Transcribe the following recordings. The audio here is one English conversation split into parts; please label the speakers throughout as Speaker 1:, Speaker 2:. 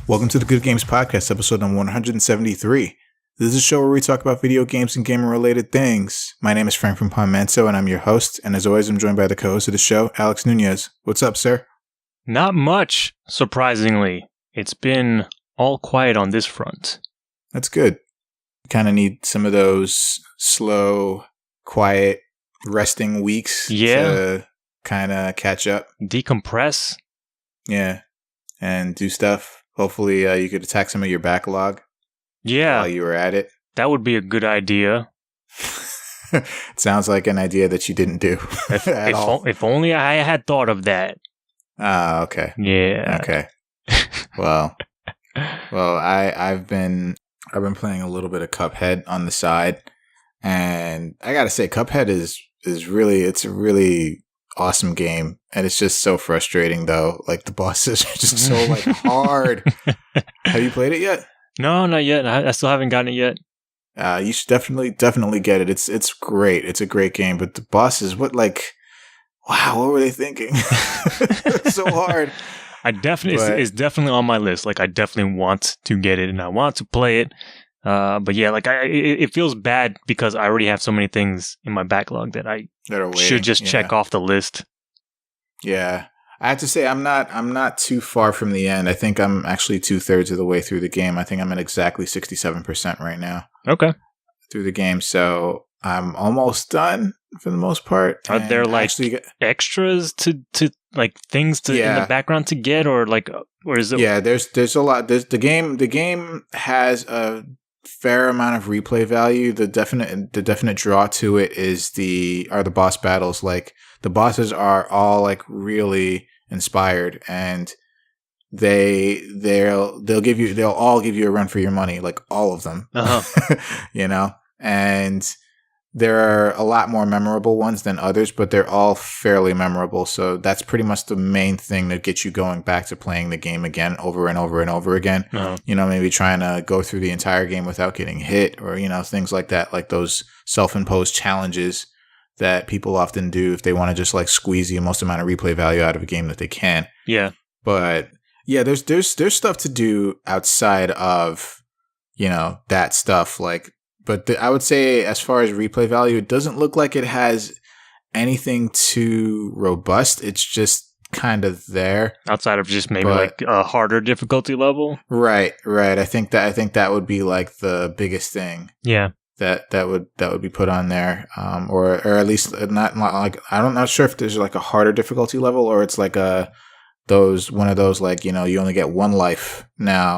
Speaker 1: Welcome to the Good Games Podcast, episode number 173. This is a show where we talk about video games and gamer-related things. My name is Frank from Palmento, and I'm your host. And as always, I'm joined by the co-host of the show, Alex Nunez. What's up, sir?
Speaker 2: Not much, surprisingly. It's been all quiet on this front.
Speaker 1: That's good. Kind of need some of those slow, quiet, resting weeks to kind of catch up.
Speaker 2: Decompress.
Speaker 1: Yeah, and do stuff. Hopefully, you could attack some of your backlog.
Speaker 2: Yeah.
Speaker 1: While you were at it.
Speaker 2: That would be a good idea.
Speaker 1: It sounds like an idea that you didn't do at all.
Speaker 2: If only I had thought of that.
Speaker 1: Ah, okay.
Speaker 2: Yeah.
Speaker 1: Okay. Well, I've been playing a little bit of Cuphead on the side, and I gotta say, Cuphead is it's a really awesome game, and it's just so frustrating though. Like the bosses are just so like hard. Have you played it yet?
Speaker 2: No, not yet. I still haven't gotten it yet.
Speaker 1: You should definitely get it. It's great. It's a great game, but the bosses, what were they thinking? It's so hard.
Speaker 2: It's definitely on my list. Like I definitely want to get it and I want to play it. But yeah, like it feels bad because I already have so many things in my backlog that I should just check off the list.
Speaker 1: Yeah. I have to say I'm not too far from the end. I think I'm actually 2/3 of the way through the game. I think I'm at exactly 67% right now.
Speaker 2: Okay.
Speaker 1: Through the game, so I'm almost done for the most part.
Speaker 2: Are there like extras to like things in the background to get, or is it? Yeah,
Speaker 1: there's a lot. The game has a fair amount of replay value. The definite draw to it are the boss battles. Like the bosses are all like really inspired, and they'll all give you a run for your money, like all of them. You know, and there are a lot more memorable ones than others, but they're all fairly memorable. So that's pretty much the main thing that gets you going back to playing the game again, over and over and over again. You know, maybe trying to go through the entire game without getting hit, or, you know, things like that, like those self-imposed challenges that people often do if they want to just like squeeze the most amount of replay value out of a game that they can.
Speaker 2: Yeah.
Speaker 1: But yeah, there's stuff to do outside of, you know, that stuff. Like, but I would say as far as replay value, it doesn't look like it has anything too robust. It's just kind of there. Outside of just maybe like
Speaker 2: a harder difficulty level.
Speaker 1: Right. I think that would be like the biggest thing.
Speaker 2: Yeah.
Speaker 1: That would be put on there. Or at least not like, I'm not sure if there's like a harder difficulty level, or it's like one of those like, you know, you only get one life now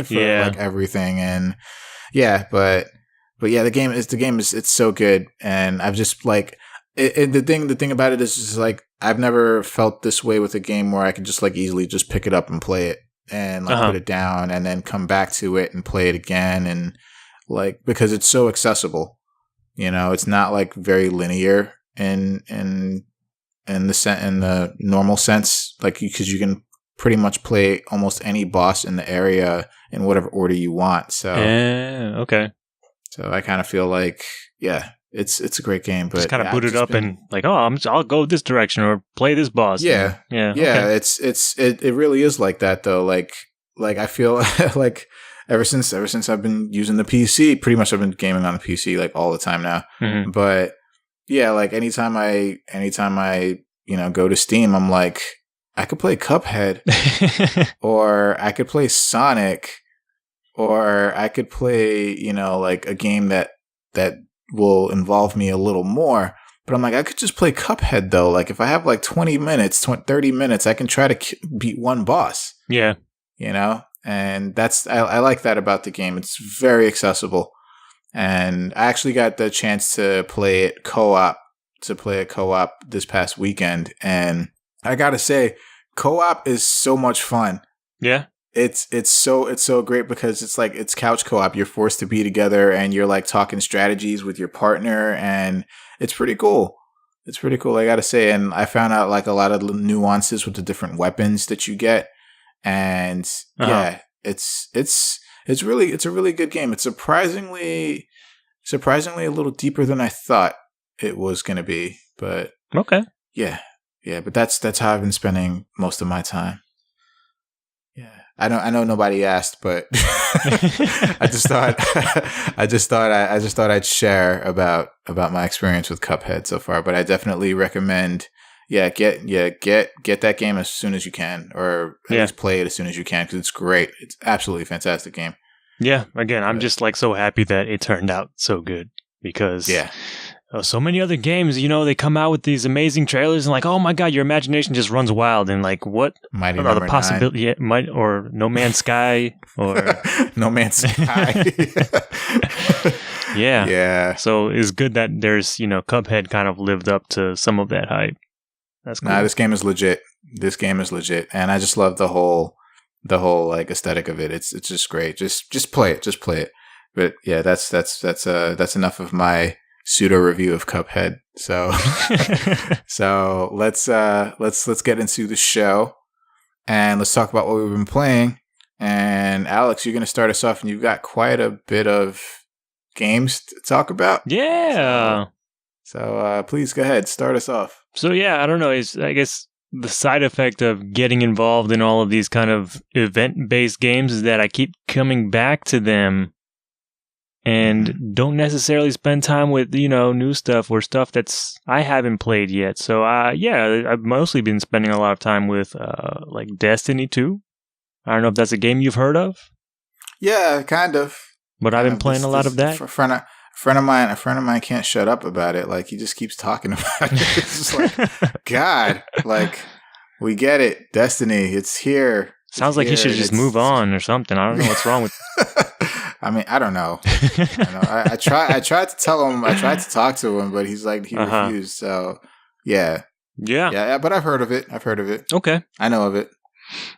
Speaker 1: for like everything. And yeah, but yeah, the game is it's so good, and I've just like the thing about it is just like I've never felt this way with a game where I can just like easily just pick it up and play it and like put it down and then come back to it and play it again, and like because it's so accessible. You know, it's not like very linear in the normal sense, like because you can pretty much play almost any boss in the area in whatever order you want. So
Speaker 2: okay.
Speaker 1: So I kind of feel like, yeah, it's a great game, but
Speaker 2: just kind of boot it up and like, I'll go this direction or play this boss.
Speaker 1: Yeah. Okay. It really is like that though. Like I feel like ever since I've been using the PC, pretty much I've been gaming on the PC like all the time now. Mm-hmm. But yeah, like anytime I you know go to Steam, I'm like, I could play Cuphead, or I could play Sonic. Or I could play, you know, like a game that will involve me a little more. But I'm like, I could just play Cuphead, though. Like, if I have like 20 minutes, 30 minutes, I can try to beat one boss.
Speaker 2: Yeah.
Speaker 1: You know? And I like that about the game. It's very accessible. And I actually got the chance to play it co-op this past weekend. And I gotta say, co-op is so much fun.
Speaker 2: Yeah.
Speaker 1: It's so great because it's like it's couch co-op. You're forced to be together and you're like talking strategies with your partner, and it's pretty cool. It's pretty cool, I gotta say. And I found out like a lot of nuances with the different weapons that you get, and yeah, it's a really good game. It's surprisingly a little deeper than I thought it was gonna be, but
Speaker 2: okay,
Speaker 1: yeah. But that's how I've been spending most of my time. Yeah. I know nobody asked, but I just thought I'd share about my experience with Cuphead so far. But I definitely recommend, get that game as soon as you can, or at least play it as soon as you can, because it's great. It's absolutely fantastic game.
Speaker 2: Yeah, again, I'm just like so happy that it turned out so good, because so many other games, they come out with these amazing trailers and like, oh my god, your imagination just runs wild, and like, what are the possibilities? Yeah, or No Man's Sky, or
Speaker 1: No Man's Sky.
Speaker 2: Yeah. So it's good that there's Cuphead kind of lived up to some of that hype. That's cool.
Speaker 1: Nah, this game is legit. And I just love the whole like aesthetic of it. It's just great. Just play it. But yeah, that's enough of my pseudo review of Cuphead. So let's get into the show, and let's talk about what we've been playing. And Alex, you're going to start us off, and you've got quite a bit of games to talk about.
Speaker 2: Yeah.
Speaker 1: So please go ahead, start us off.
Speaker 2: So yeah, I don't know. I guess the side effect of getting involved in all of these kind of event-based games is that I keep coming back to them and don't necessarily spend time with, new stuff or stuff that's I haven't played yet. So I've mostly been spending a lot of time with like Destiny 2. I don't know if that's a game you've heard of.
Speaker 1: Yeah, kind of.
Speaker 2: But I've been playing a lot of that.
Speaker 1: A friend of mine can't shut up about it. Like, he just keeps talking about it. It's just like, God, like, we get it. Destiny, it's here.
Speaker 2: Sounds like he should just move on or something. I don't know what's wrong with.
Speaker 1: I mean, I don't know. I tried to tell him. I tried to talk to him, but he's like, he refused. So yeah. But I've heard of it.
Speaker 2: Okay,
Speaker 1: I know of it.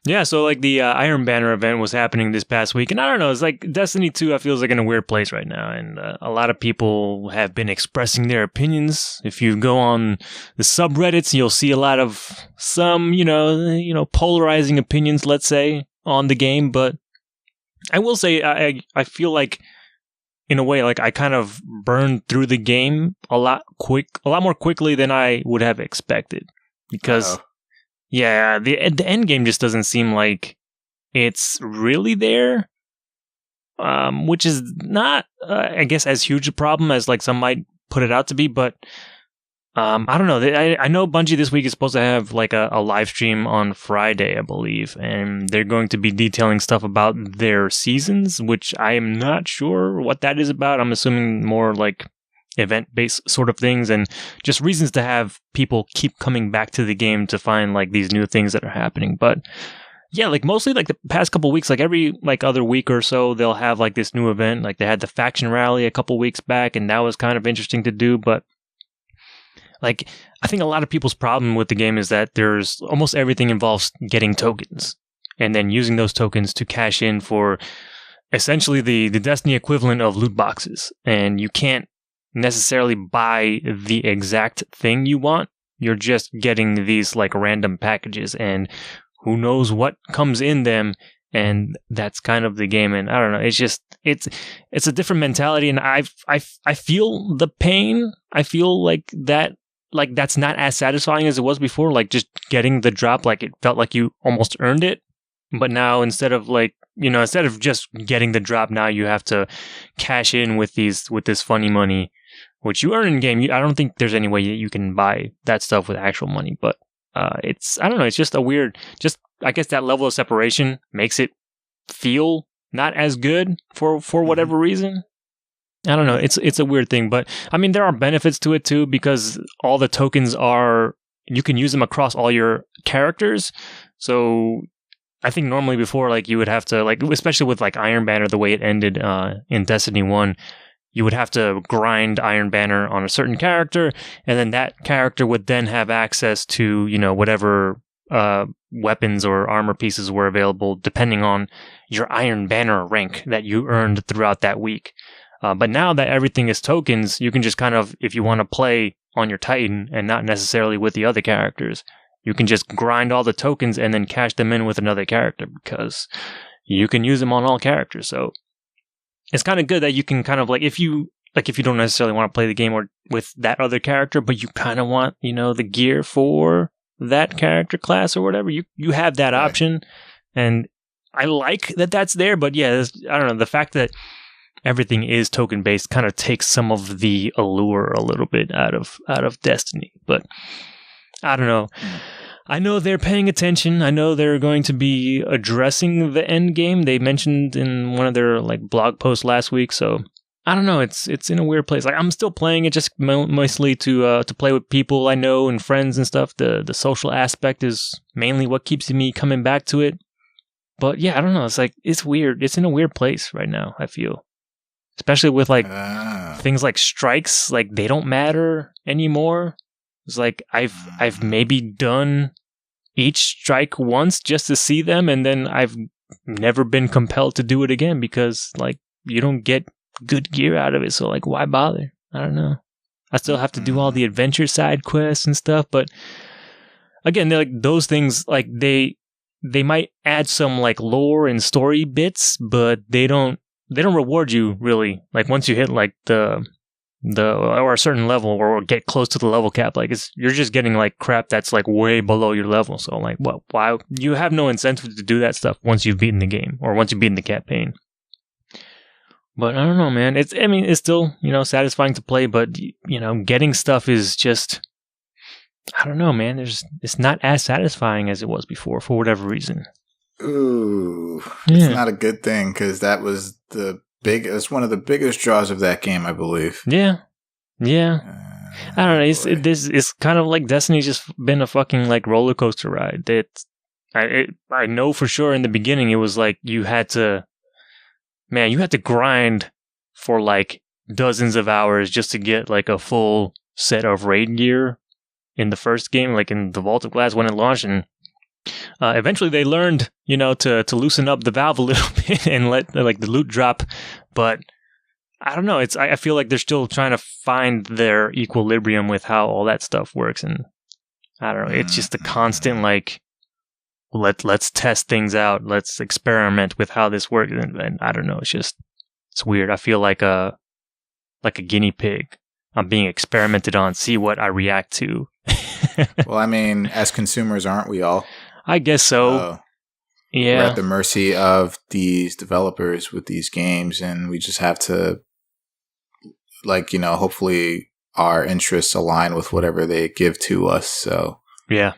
Speaker 2: Yeah, so like the Iron Banner event was happening this past week, and I don't know, it's like Destiny 2, I feel like in a weird place right now, and a lot of people have been expressing their opinions. If you go on the subreddits, you'll see a lot of some, polarizing opinions, let's say, on the game, but I will say I feel like, in a way, like I kind of burned through the game a lot more quickly than I would have expected, because... Yeah, the end game just doesn't seem like it's really there, which is not, I guess, as huge a problem as like some might put it out to be. But I don't know. I know Bungie this week is supposed to have like a live stream on Friday, I believe, and they're going to be detailing stuff about their seasons, which I am not sure what that is about. I'm assuming more like event-based sort of things, and just reasons to have people keep coming back to the game to find like these new things that are happening. But yeah, like mostly like the past couple weeks, like every like other week or so, they'll have like this new event. Like they had the faction rally a couple weeks back, and that was kind of interesting to do. But like, I think a lot of people's problem with the game is that there's almost everything involves getting tokens and then using those tokens to cash in for essentially the Destiny equivalent of loot boxes, and you can't necessarily buy the exact thing you want. You're just getting these like random packages, and who knows what comes in them, and that's kind of the game. And I don't know, it's just it's a different mentality, and I feel the pain. I feel like that's not as satisfying as it was before. Like just getting the drop, like it felt like you almost earned it. But now instead of just getting the drop, now you have to cash in with this funny money, which you earn in game. I don't think there's any way that you can buy that stuff with actual money. But I don't know. It's just a weird. Just I guess that level of separation makes it feel not as good for whatever reason. I don't know. It's a weird thing, but I mean there are benefits to it too, because all the tokens you can use them across all your characters. So I think normally before, like you would have to, like especially with like Iron Banner, the way it ended in Destiny 1, you would have to grind Iron Banner on a certain character, and then that character would then have access to, whatever weapons or armor pieces were available depending on your Iron Banner rank that you earned throughout that week. But now that everything is tokens, you can just kind of, if you want to play on your Titan and not necessarily with the other characters, you can just grind all the tokens and then cash them in with another character, because you can use them on all characters. So it's kind of good that you can kind of if you don't necessarily want to play the game or with that other character, but you kind of want, the gear for that character class or whatever, you have that option. And I like that that's there, but yeah, I don't know. The fact that everything is token based kind of takes some of the allure a little bit out of Destiny. But I don't know. I know they're paying attention. I know they're going to be addressing the end game. They mentioned in one of their like blog posts last week. So I don't know. It's in a weird place. Like I'm still playing it just mostly to play with people I know and friends and stuff. The social aspect is mainly what keeps me coming back to it. But yeah, I don't know. It's like, it's weird. It's in a weird place right now, I feel. Especially with like things like strikes, like they don't matter anymore. It's like I've maybe done each strike once just to see them, and then I've never been compelled to do it again because like you don't get good gear out of it. So like, why bother? I don't know. I still have to do all the adventure side quests and stuff, but again, they're like those things, like they might add some like lore and story bits, but they don't reward you really. Like once you hit like the or a certain level or get close to the level cap, like you're just getting like crap that's like way below your level. So like, why you have no incentive to do that stuff once you've beaten the game or once you've beaten the campaign. But I don't know, man. It's still, satisfying to play, but getting stuff is just, I don't know, man. It's not as satisfying as it was before for whatever reason.
Speaker 1: Ooh, yeah. It's not a good thing because that was it's one of the biggest draws of that game, I believe.
Speaker 2: Yeah. I don't know. It's kind of like Destiny's just been a fucking like roller coaster ride. I know for sure in the beginning it was like you had to grind for like dozens of hours just to get like a full set of raid gear in the first game, like in the Vault of Glass when it launched, and eventually they learned, to loosen up the valve a little bit and let like the loot drop. But I don't know. I feel like they're still trying to find their equilibrium with how all that stuff works, and I don't know. It's just a constant like, let's test things out. Let's experiment with how this works, and I don't know. It's weird. I feel like a guinea pig. I'm being experimented on. See what I react to.
Speaker 1: Well, I mean, as consumers, aren't we all?
Speaker 2: I guess so. Yeah.
Speaker 1: We're at the mercy of these developers with these games, and we just have to, like, hopefully our interests align with whatever they give to us. So,
Speaker 2: yeah.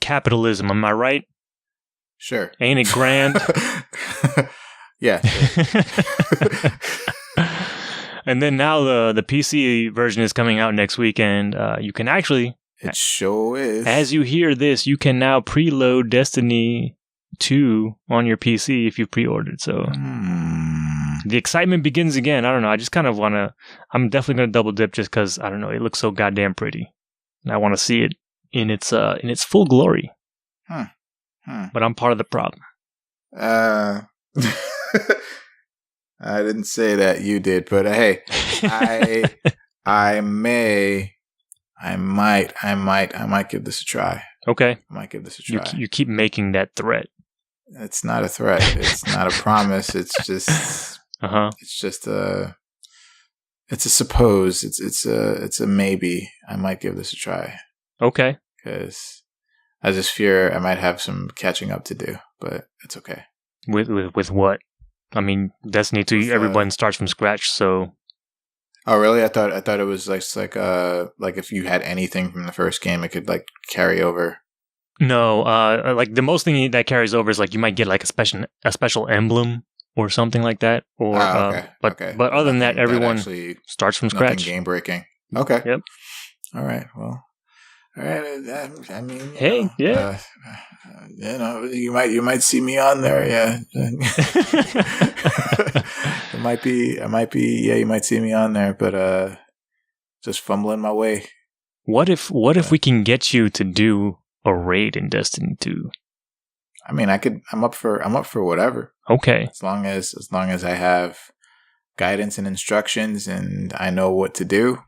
Speaker 2: Capitalism, am I right?
Speaker 1: Sure.
Speaker 2: Ain't it grand?
Speaker 1: Yeah.
Speaker 2: And then now the PC version is coming out next week, and you can actually...
Speaker 1: It sure is.
Speaker 2: As you hear this, you can now preload Destiny 2 on your PC if you pre-ordered. So the excitement begins again. I don't know. I just kind of want to... I'm definitely going to double dip just because, I don't know, it looks so goddamn pretty. And I want to see it in its full glory. But I'm part of the problem.
Speaker 1: I didn't say that, you did, but hey, I might give this a try.
Speaker 2: Okay.
Speaker 1: I might give this a try.
Speaker 2: You keep making that threat.
Speaker 1: It's not a threat. It's not a promise. It's just It's just it's a suppose. It's a maybe. I might give this a try.
Speaker 2: Okay.
Speaker 1: Because I just fear I might have some catching up to do, but it's okay.
Speaker 2: With what? I mean, Destiny 2, everyone starts from scratch, so...
Speaker 1: Oh, really? I thought it was like if you had anything from the first game, it could, like, carry over.
Speaker 2: No, like, the most thing that carries over is, like, you might get, like, a special emblem or something like that. Or,
Speaker 1: okay.
Speaker 2: But other than that, everyone starts from scratch.
Speaker 1: Nothing game-breaking. Okay.
Speaker 2: Yep.
Speaker 1: All right, well... All right, I mean,
Speaker 2: hey, yeah,
Speaker 1: you might see me on there, yeah. I might be, yeah, you might see me on there, but just fumbling my way.
Speaker 2: What if we can get you to do a raid in Destiny 2?
Speaker 1: I mean, I'm up for whatever.
Speaker 2: Okay,
Speaker 1: as long as I have guidance and instructions and I know what to do.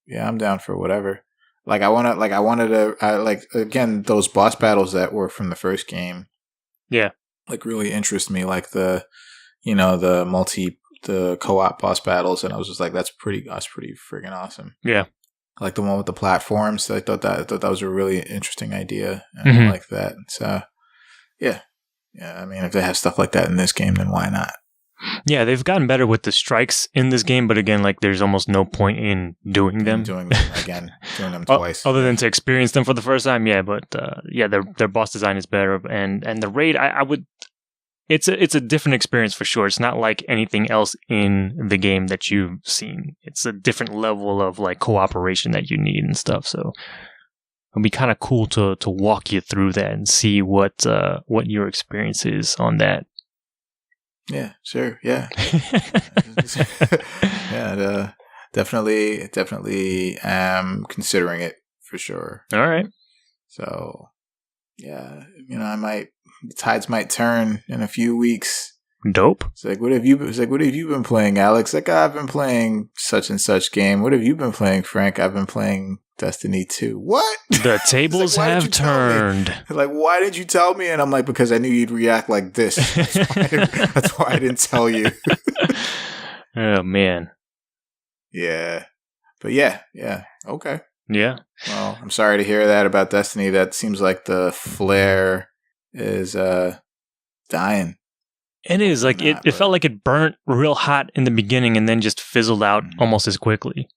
Speaker 1: Yeah, I'm down for whatever. Like I wanted to again, those boss battles that were from the first game.
Speaker 2: Yeah.
Speaker 1: Like really interest me, like the co-op boss battles, and I was just like, that's pretty friggin' awesome.
Speaker 2: Yeah.
Speaker 1: Like the one with the platforms. I thought that was a really interesting idea. And I like that. So yeah. Yeah, I mean, if they have stuff like that in this game, then why not?
Speaker 2: Yeah, they've gotten better with the strikes in this game, but again, like there's almost no point in doing them.
Speaker 1: Doing them twice.
Speaker 2: Other than to experience them for the first time, yeah. But their boss design is better, and the raid, I would. It's a different experience for sure. It's not like anything else in the game that you've seen. It's a different level of like cooperation that you need and stuff. So it'll be kind of cool to walk you through that and see what your experience is on that.
Speaker 1: Yeah, sure. Yeah. Yeah, definitely am considering it for sure.
Speaker 2: All right.
Speaker 1: So, yeah, the tides might turn in a few weeks.
Speaker 2: Dope.
Speaker 1: It's like, what have you been playing, Alex? Like, I've been playing such and such game. What have you been playing, Frank? I've been playing Destiny 2. What?
Speaker 2: The tables have turned.
Speaker 1: Like, why did you tell me? And I'm like, because I knew you'd react like this. That's why I didn't tell you.
Speaker 2: Oh, man.
Speaker 1: Yeah. But yeah. Okay.
Speaker 2: Yeah.
Speaker 1: Well, I'm sorry to hear that about Destiny. That seems like the flare is dying.
Speaker 2: It is. Like, it felt like it burnt real hot in the beginning and then just fizzled out almost as quickly.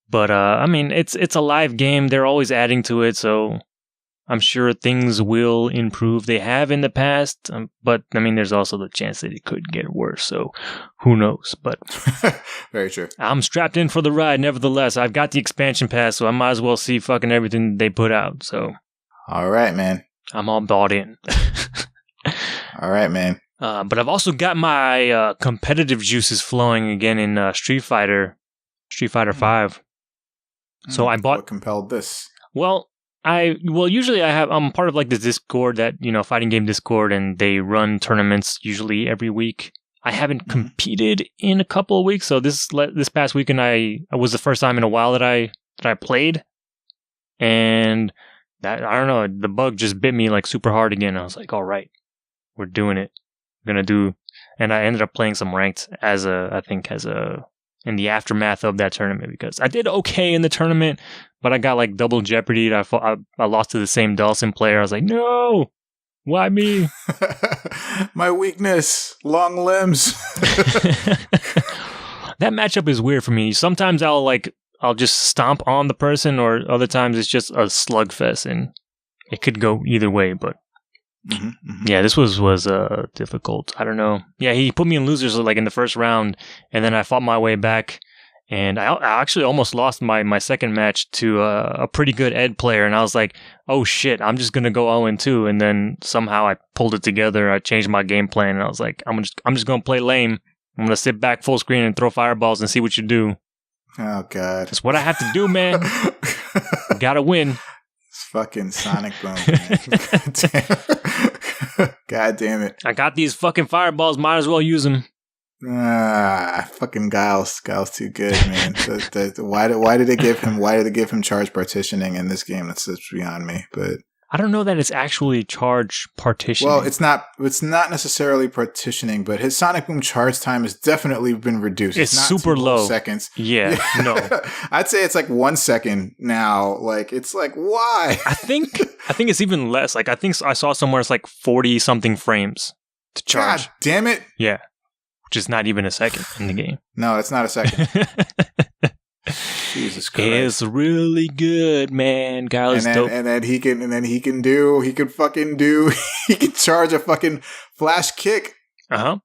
Speaker 2: But, I mean, it's a live game. They're always adding to it, so I'm sure things will improve. They have in the past, but, I mean, there's also the chance that it could get worse, so who knows? But
Speaker 1: very true.
Speaker 2: I'm strapped in for the ride, nevertheless. I've got the expansion pass, so I might as well see fucking everything they put out, so.
Speaker 1: All right, man.
Speaker 2: I'm all bought in.
Speaker 1: All right, man.
Speaker 2: But I've also got my competitive juices flowing again in Street Fighter 5. So I bought.
Speaker 1: What compelled this?
Speaker 2: Well, usually I'm part of like this Discord, that fighting game Discord, and they run tournaments usually every week. I haven't competed in a couple of weeks, so this past weekend I was the first time in a while that I played, and that, I don't know, the bug just bit me like super hard again. I was like, all right, we're doing it. We're gonna do, and I ended up playing some ranked in the aftermath of that tournament, because I did okay in the tournament, but I got like double jeopardy. I lost to the same Dawson player. I was like, no, why me?
Speaker 1: My weakness, long limbs.
Speaker 2: That matchup is weird for me. Sometimes I'll just stomp on the person, or other times it's just a slugfest, and it could go either way. But yeah, this was difficult. I don't know. Yeah, he put me in losers like in the first round, and then I fought my way back, and I actually almost lost my second match to a pretty good Ed player, and I was like, oh shit, I'm just gonna go 0-2, and then somehow I pulled it together. I changed my game plan, and I was like, I'm just gonna play lame. I'm gonna sit back full screen and throw fireballs and see what you do.
Speaker 1: Oh god,
Speaker 2: that's what I have to do, man. Gotta win.
Speaker 1: Fucking Sonic Boom, man. God damn it.
Speaker 2: I got these fucking fireballs, might as well use them.
Speaker 1: Fucking Giles too good, man. Why did they give him charge partitioning in this game? That's beyond me. But
Speaker 2: I don't know that it's actually charge partitioning.
Speaker 1: Well, it's not necessarily partitioning, but his Sonic Boom charge time has definitely been reduced.
Speaker 2: It's
Speaker 1: not
Speaker 2: super low.
Speaker 1: Seconds.
Speaker 2: Yeah, no.
Speaker 1: I'd say it's like 1 second now. Like, it's like, why?
Speaker 2: I think it's even less. Like, I think I saw somewhere it's like 40 something frames to charge.
Speaker 1: God damn it.
Speaker 2: Yeah. Which is not even a second in the game.
Speaker 1: No, it's not a second. Jesus Christ.
Speaker 2: It's really good, man. Guy is dope.
Speaker 1: And then he can charge a fucking flash kick.
Speaker 2: Uh-huh.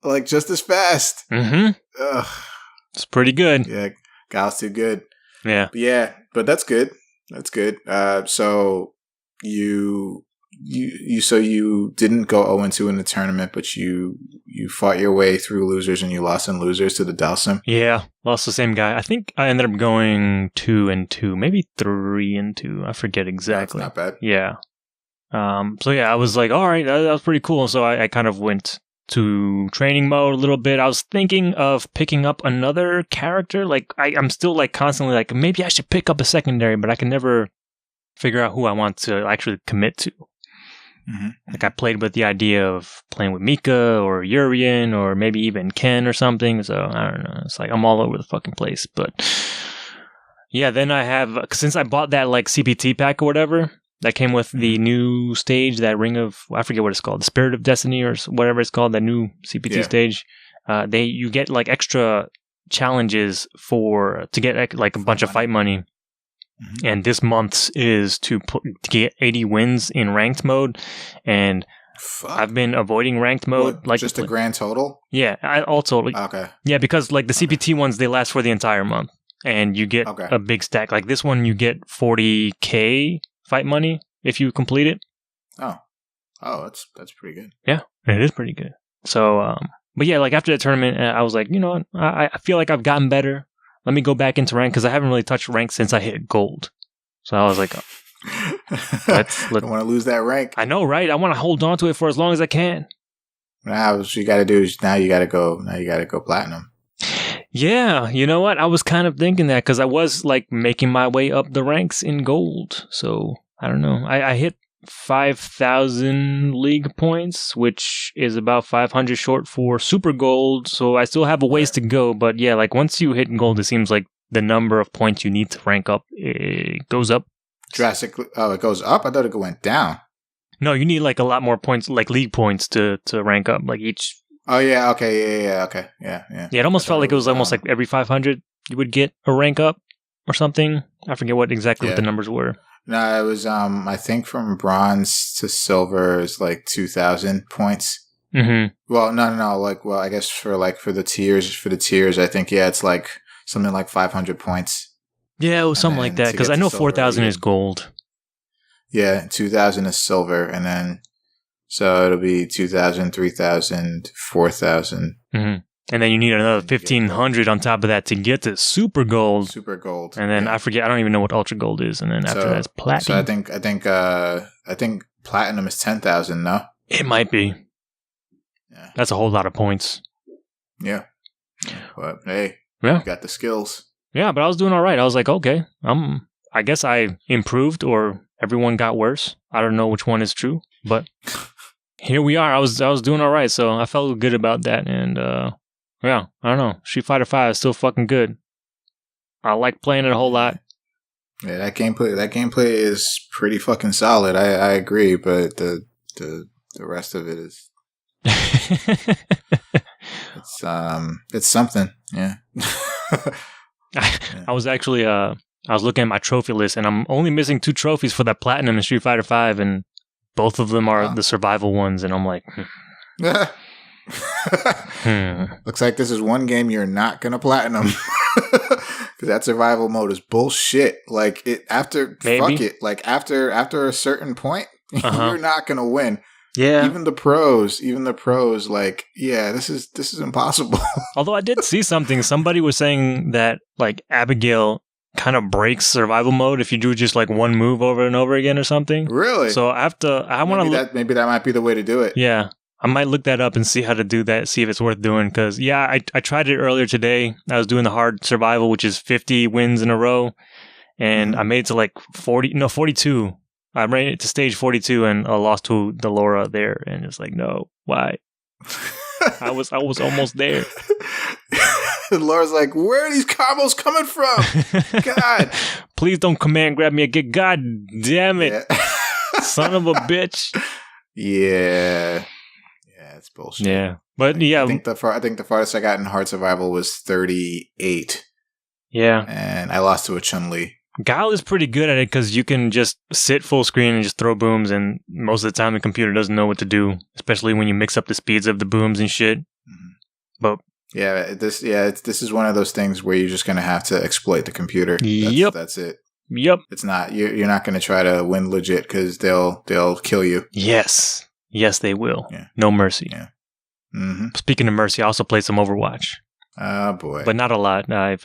Speaker 1: Like just as fast.
Speaker 2: Mm-hmm.
Speaker 1: Ugh.
Speaker 2: It's pretty good.
Speaker 1: Yeah, Guy's too good.
Speaker 2: Yeah.
Speaker 1: But that's good. That's good. So you didn't go 0-2 in the tournament, but you fought your way through losers, and you lost in losers to the Dalsim.
Speaker 2: Yeah, lost the same guy. I think I ended up going 2-2, maybe 3-2. I forget exactly.
Speaker 1: That's not bad.
Speaker 2: Yeah. So yeah, I was like, all right, that was pretty cool. So I kind of went to training mode a little bit. I was thinking of picking up another character. Like I'm still like constantly like, maybe I should pick up a secondary, but I can never figure out who I want to actually commit to. Mm-hmm. Like I played with the idea of playing with Mika or Urian or maybe even Ken or something. So I don't know. It's like I'm all over the fucking place. But yeah, then I have, since I bought that like CPT pack or whatever, that came with the new stage, that Ring of, I forget what it's called, the Spirit of Destiny or whatever it's called, that new CPT stage. You get like extra challenges to get like a bunch of fight money. Mm-hmm. And this month's is to get 80 wins in ranked mode. And I've been avoiding ranked mode.
Speaker 1: What, like just a grand total?
Speaker 2: Yeah, okay. Yeah, because like the CPT ones, they last for the entire month. And you get a big stack. Like this one, you get 40K fight money if you complete it.
Speaker 1: Oh, that's pretty good.
Speaker 2: Yeah, it is pretty good. So, but yeah, like after the tournament, I was like, you know what? I feel like I've gotten better. Let me go back into rank because I haven't really touched rank since I hit gold. So I was like,
Speaker 1: don't want to lose that rank.
Speaker 2: I know, right? I want to hold on to it for as long as I can.
Speaker 1: Now what you got to do is now you got to go platinum.
Speaker 2: Yeah, you know what? I was kind of thinking that because I was like making my way up the ranks in gold. So I don't know. I hit 5,000 league points, which is about 500 short for super gold. So I still have a ways to go. But yeah, like once you hit gold, it seems like the number of points you need to rank up, it goes up
Speaker 1: drastically. Oh, it goes up? I thought it went down.
Speaker 2: No, you need like a lot more points, like league points to rank up. Like each.
Speaker 1: Oh yeah, okay, yeah, okay, yeah.
Speaker 2: Yeah, it almost felt like it was almost like every 500 you would get a rank up or something. I forget what the numbers were.
Speaker 1: No, it was I think from bronze to silver is like 2,000 points.
Speaker 2: Mm-hmm.
Speaker 1: Well, no. Like, well, I guess for the tiers, I think it's like something like 500 points.
Speaker 2: Yeah, it was something like that because I know 4,000 is gold.
Speaker 1: Yeah, 2,000 is silver, and then so it'll be 2,000, 3,000, 4,000.
Speaker 2: Mm-hmm. And then you need another 1,500 on top of that to get to super gold.
Speaker 1: Super gold.
Speaker 2: And then I forget. I don't even know what ultra gold is. And then after that's platinum.
Speaker 1: So I think platinum is 10,000. No,
Speaker 2: it might be. Yeah, that's a whole lot of points.
Speaker 1: Yeah, but hey, you got the skills.
Speaker 2: Yeah, but I was doing all right. I was like, okay, I guess I improved, or everyone got worse. I don't know which one is true, but here we are. I was doing all right, so I felt good about that. And yeah, I don't know. Street Fighter V is still fucking good. I like playing it a whole lot.
Speaker 1: Yeah, that gameplay is pretty fucking solid. I agree, but the rest of it is it's something. Yeah.
Speaker 2: I was actually I was looking at my trophy list, and I'm only missing 2 trophies for that platinum in Street Fighter V, and both of them are the survival ones, and I'm like,
Speaker 1: Looks like this is one game you're not gonna platinum. Because that survival mode is bullshit. Like fuck it. Like after a certain point, you're not gonna win.
Speaker 2: Yeah.
Speaker 1: Even the pros, like, yeah, this is impossible.
Speaker 2: Although I did see something. Somebody was saying that like Abigail kind of breaks survival mode if you do just like one move over and over again or something.
Speaker 1: Really?
Speaker 2: So I want to
Speaker 1: maybe that might be the way to do it.
Speaker 2: Yeah. I might look that up and see how to do that, see if it's worth doing. Because, yeah, I tried it earlier today. I was doing the hard survival, which is 50 wins in a row. And I made it to like 42. I made it to stage 42 and I lost to Delora there. And it's like, no, why? I was almost there.
Speaker 1: Laura's like, where are these combos coming from? God.
Speaker 2: Please don't command grab me again. God damn it. Yeah. Son of a bitch.
Speaker 1: Yeah. It's bullshit.
Speaker 2: Yeah, but yeah,
Speaker 1: I think the farthest I got in hard survival was 38.
Speaker 2: Yeah,
Speaker 1: and I lost to a Chun-Li.
Speaker 2: Guile is pretty good at it because you can just sit full screen and just throw booms, and most of the time the computer doesn't know what to do, especially when you mix up the speeds of the booms and shit. Mm-hmm. But
Speaker 1: this is one of those things where you're just gonna have to exploit the computer. That's it.
Speaker 2: Yep.
Speaker 1: It's not you're not gonna try to win legit because they'll kill you.
Speaker 2: Yes, they will. Yeah. No mercy.
Speaker 1: Yeah. Mm-hmm.
Speaker 2: Speaking of mercy, I also played some Overwatch.
Speaker 1: Oh boy,
Speaker 2: but not a lot. I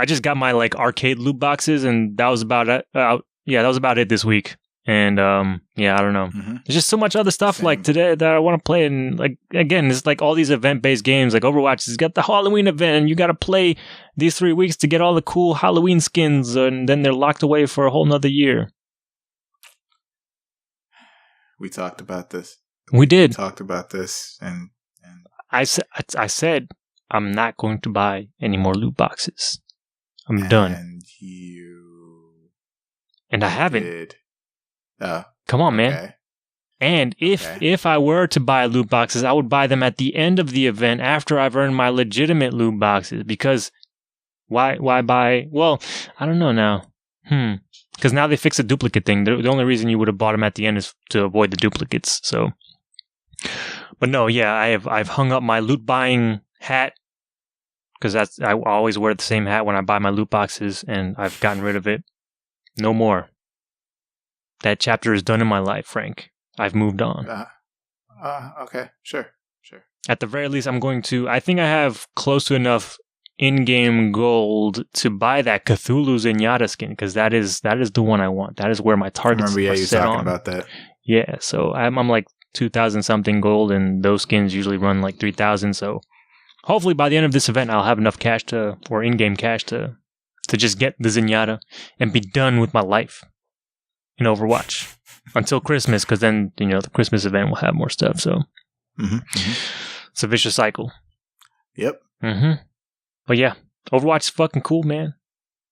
Speaker 2: just got my like arcade loot boxes, and that was about it. That was about it this week. And I don't know. Mm-hmm. There's just so much other stuff like today that I want to play. And like again, it's like all these event-based games. Like Overwatch has got the Halloween event, and you got to play these 3 weeks to get all the cool Halloween skins, and then they're locked away for a whole nother year.
Speaker 1: We talked about this.
Speaker 2: We did.
Speaker 1: We talked about this, and
Speaker 2: I said I'm not going to buy any more loot boxes. I'm done.
Speaker 1: And you
Speaker 2: and I haven't. Come on, man. And if I were to buy loot boxes, I would buy them at the end of the event after I've earned my legitimate loot boxes. Because why buy? Well, I don't know now. Because now they fixed the duplicate thing. The only reason you would have bought them at the end is to avoid the duplicates. So, but no, yeah, I've hung up my loot buying hat because I always wear the same hat when I buy my loot boxes, and I've gotten rid of it. No more. That chapter is done in my life, Frank. I've moved on.
Speaker 1: Okay, sure.
Speaker 2: At the very least, I think I have close to enough in-game gold to buy that Cthulhu Zenyatta skin, because that is the one I want. That is where my targets are set on.
Speaker 1: Talking about that.
Speaker 2: Yeah, so I'm like 2,000 something gold, and those skins usually run like 3,000. So hopefully by the end of this event, I'll have enough cash or in-game cash to just get the Zenyatta and be done with my life in Overwatch until Christmas, because then the Christmas event will have more stuff. So it's a vicious cycle.
Speaker 1: Yep.
Speaker 2: But yeah, Overwatch is fucking cool, man.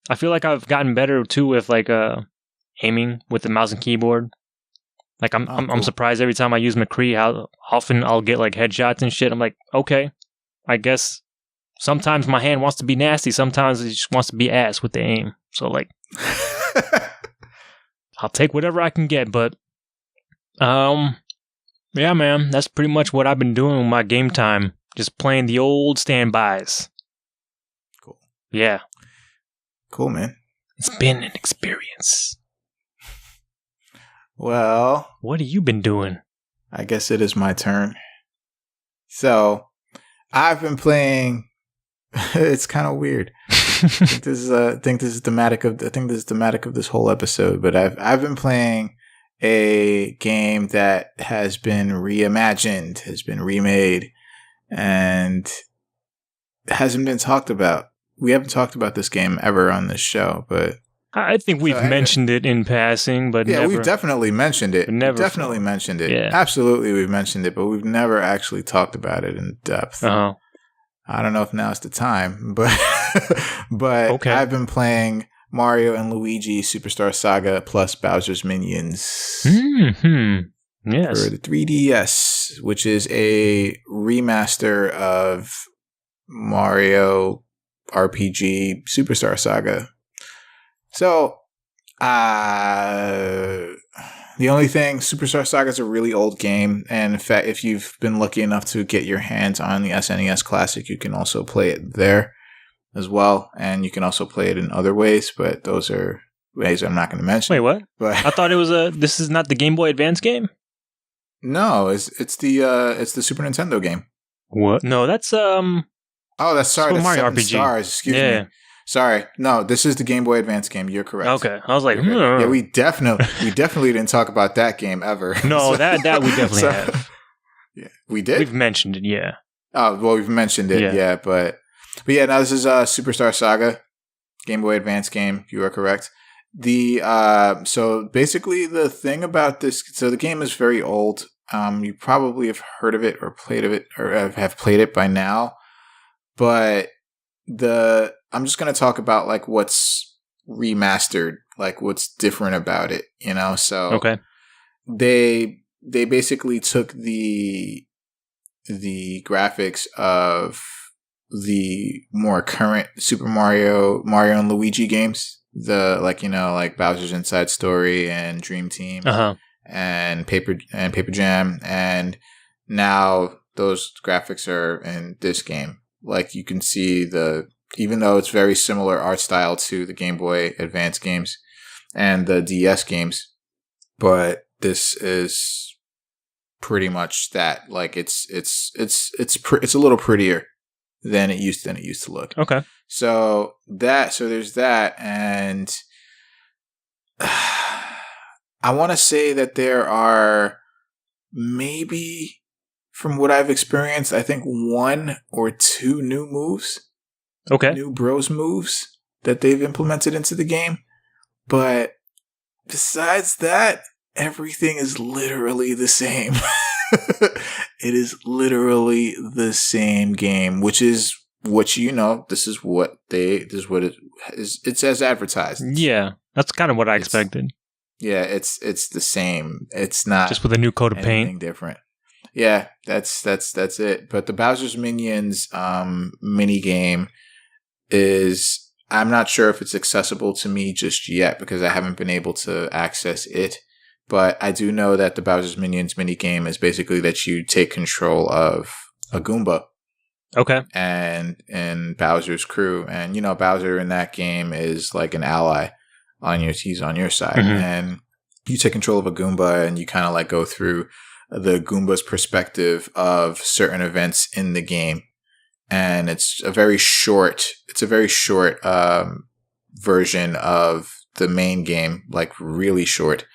Speaker 2: I feel like I've gotten better too with like aiming with the mouse and keyboard. Like I'm surprised every time I use McCree how often I'll get like headshots and shit. I'm like, okay, I guess sometimes my hand wants to be nasty, sometimes it just wants to be ass with the aim. So like I'll take whatever I can get, but yeah, man, that's pretty much what I've been doing with my game time. Just playing the old standbys.
Speaker 1: Cool.
Speaker 2: Yeah.
Speaker 1: Cool, man.
Speaker 2: It's been an experience.
Speaker 1: Well,
Speaker 2: what have you been doing?
Speaker 1: I guess it is my turn. So, I've been playing. It's kind of weird. I think this is thematic of this whole episode. But I've been playing a game that has been reimagined, has been remade, and hasn't been talked about. We haven't talked about this game ever on this show, but
Speaker 2: I think we've mentioned it in passing, but
Speaker 1: yeah,
Speaker 2: never,
Speaker 1: we've definitely mentioned it. Mentioned it.
Speaker 2: Yeah.
Speaker 1: Absolutely, we've mentioned it, but we've never actually talked about it in depth. I don't know if now's the time, but okay. I've been playing Mario and Luigi Superstar Saga plus Bowser's Minions
Speaker 2: Yes.
Speaker 1: for the 3DS, which is a remaster of Mario RPG Superstar Saga. So, the only thing, Superstar Saga is a really old game, and in fact, if you've been lucky enough to get your hands on the SNES Classic, you can also play it there as well, and you can also play it in other ways, but those are ways I'm not going to mention.
Speaker 2: Wait, what?
Speaker 1: But
Speaker 2: I thought it was this is not the Game Boy Advance game?
Speaker 1: No, it's the Super Nintendo game.
Speaker 2: What? No, that's
Speaker 1: Oh, that's
Speaker 2: Super Mario
Speaker 1: Seven
Speaker 2: RPG.
Speaker 1: Stars, excuse me. Sorry. No, this is the Game Boy Advance game. You're correct.
Speaker 2: Okay. I was like,
Speaker 1: Yeah, we definitely didn't talk about that game ever.
Speaker 2: No, so, that we definitely have.
Speaker 1: Yeah, we did.
Speaker 2: We've mentioned it, yeah.
Speaker 1: Oh, well, we've mentioned it, yeah, but yeah, now this is Superstar Saga, Game Boy Advance game. You are correct. So basically the thing about this, so the game is very old. You probably have heard of it or played it by now, but I'm just going to talk about like what's remastered, like what's different about it, So
Speaker 2: okay.
Speaker 1: They basically took the graphics of the more current Super Mario and Luigi games, like Bowser's Inside Story and Dream Team and Paper Jam, and now those graphics are in this game. Like you can see even though it's very similar art style to the Game Boy Advance games and the DS games, but this is pretty much that. Like it's a little prettier than it used to look.
Speaker 2: Okay.
Speaker 1: So there's that, and I want to say that there are maybe, from what I've experienced, I think 1 or 2 new moves.
Speaker 2: Okay.
Speaker 1: New Bros moves that they've implemented into the game. But besides that, everything is literally the same. It is literally the same game, which is what this is what it is. It's as advertised.
Speaker 2: Yeah, that's kind of what I expected.
Speaker 1: Yeah, it's the same. It's not
Speaker 2: just with a new coat of paint.
Speaker 1: Different. Yeah, that's it. But the Bowser's Minions mini game is, I'm not sure if it's accessible to me just yet because I haven't been able to access it. But I do know that the Bowser's Minions mini game is basically that you take control of a Goomba.
Speaker 2: Okay.
Speaker 1: And Bowser's crew. And, Bowser in that game is like an ally. He's on your side. Mm-hmm. And you take control of a Goomba and you kind of like go through the Goomba's perspective of certain events in the game. And it's a very short version of the main game, like really short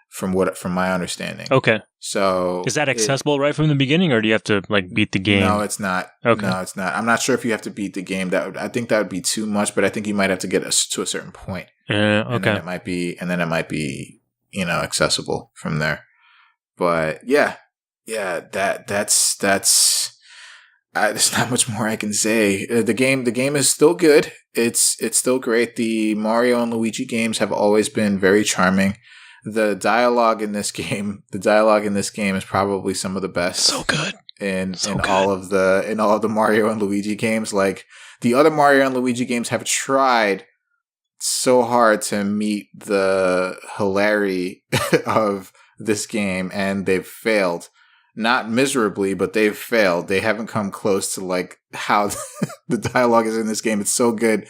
Speaker 1: from my understanding.
Speaker 2: Okay.
Speaker 1: So
Speaker 2: is that accessible right from the beginning, or do you have to like beat the game?
Speaker 1: No, it's not.
Speaker 2: Okay.
Speaker 1: No, it's not. I'm not sure if you have to beat the game. I think that would be too much, but I think you might have to get us to a certain point.
Speaker 2: Okay.
Speaker 1: And then it might be, accessible from there. But yeah, that's there's not much more I can say. The game is still good. It's still great. The Mario and Luigi games have always been very charming. The dialogue in this game is probably some of the best.
Speaker 2: So good.
Speaker 1: In all of the Mario and Luigi games. Like, the other Mario and Luigi games have tried so hard to meet the hilarity of this game, and they've failed. Not miserably, but they've failed. They haven't come close to like how the dialogue is in this game. It's so good.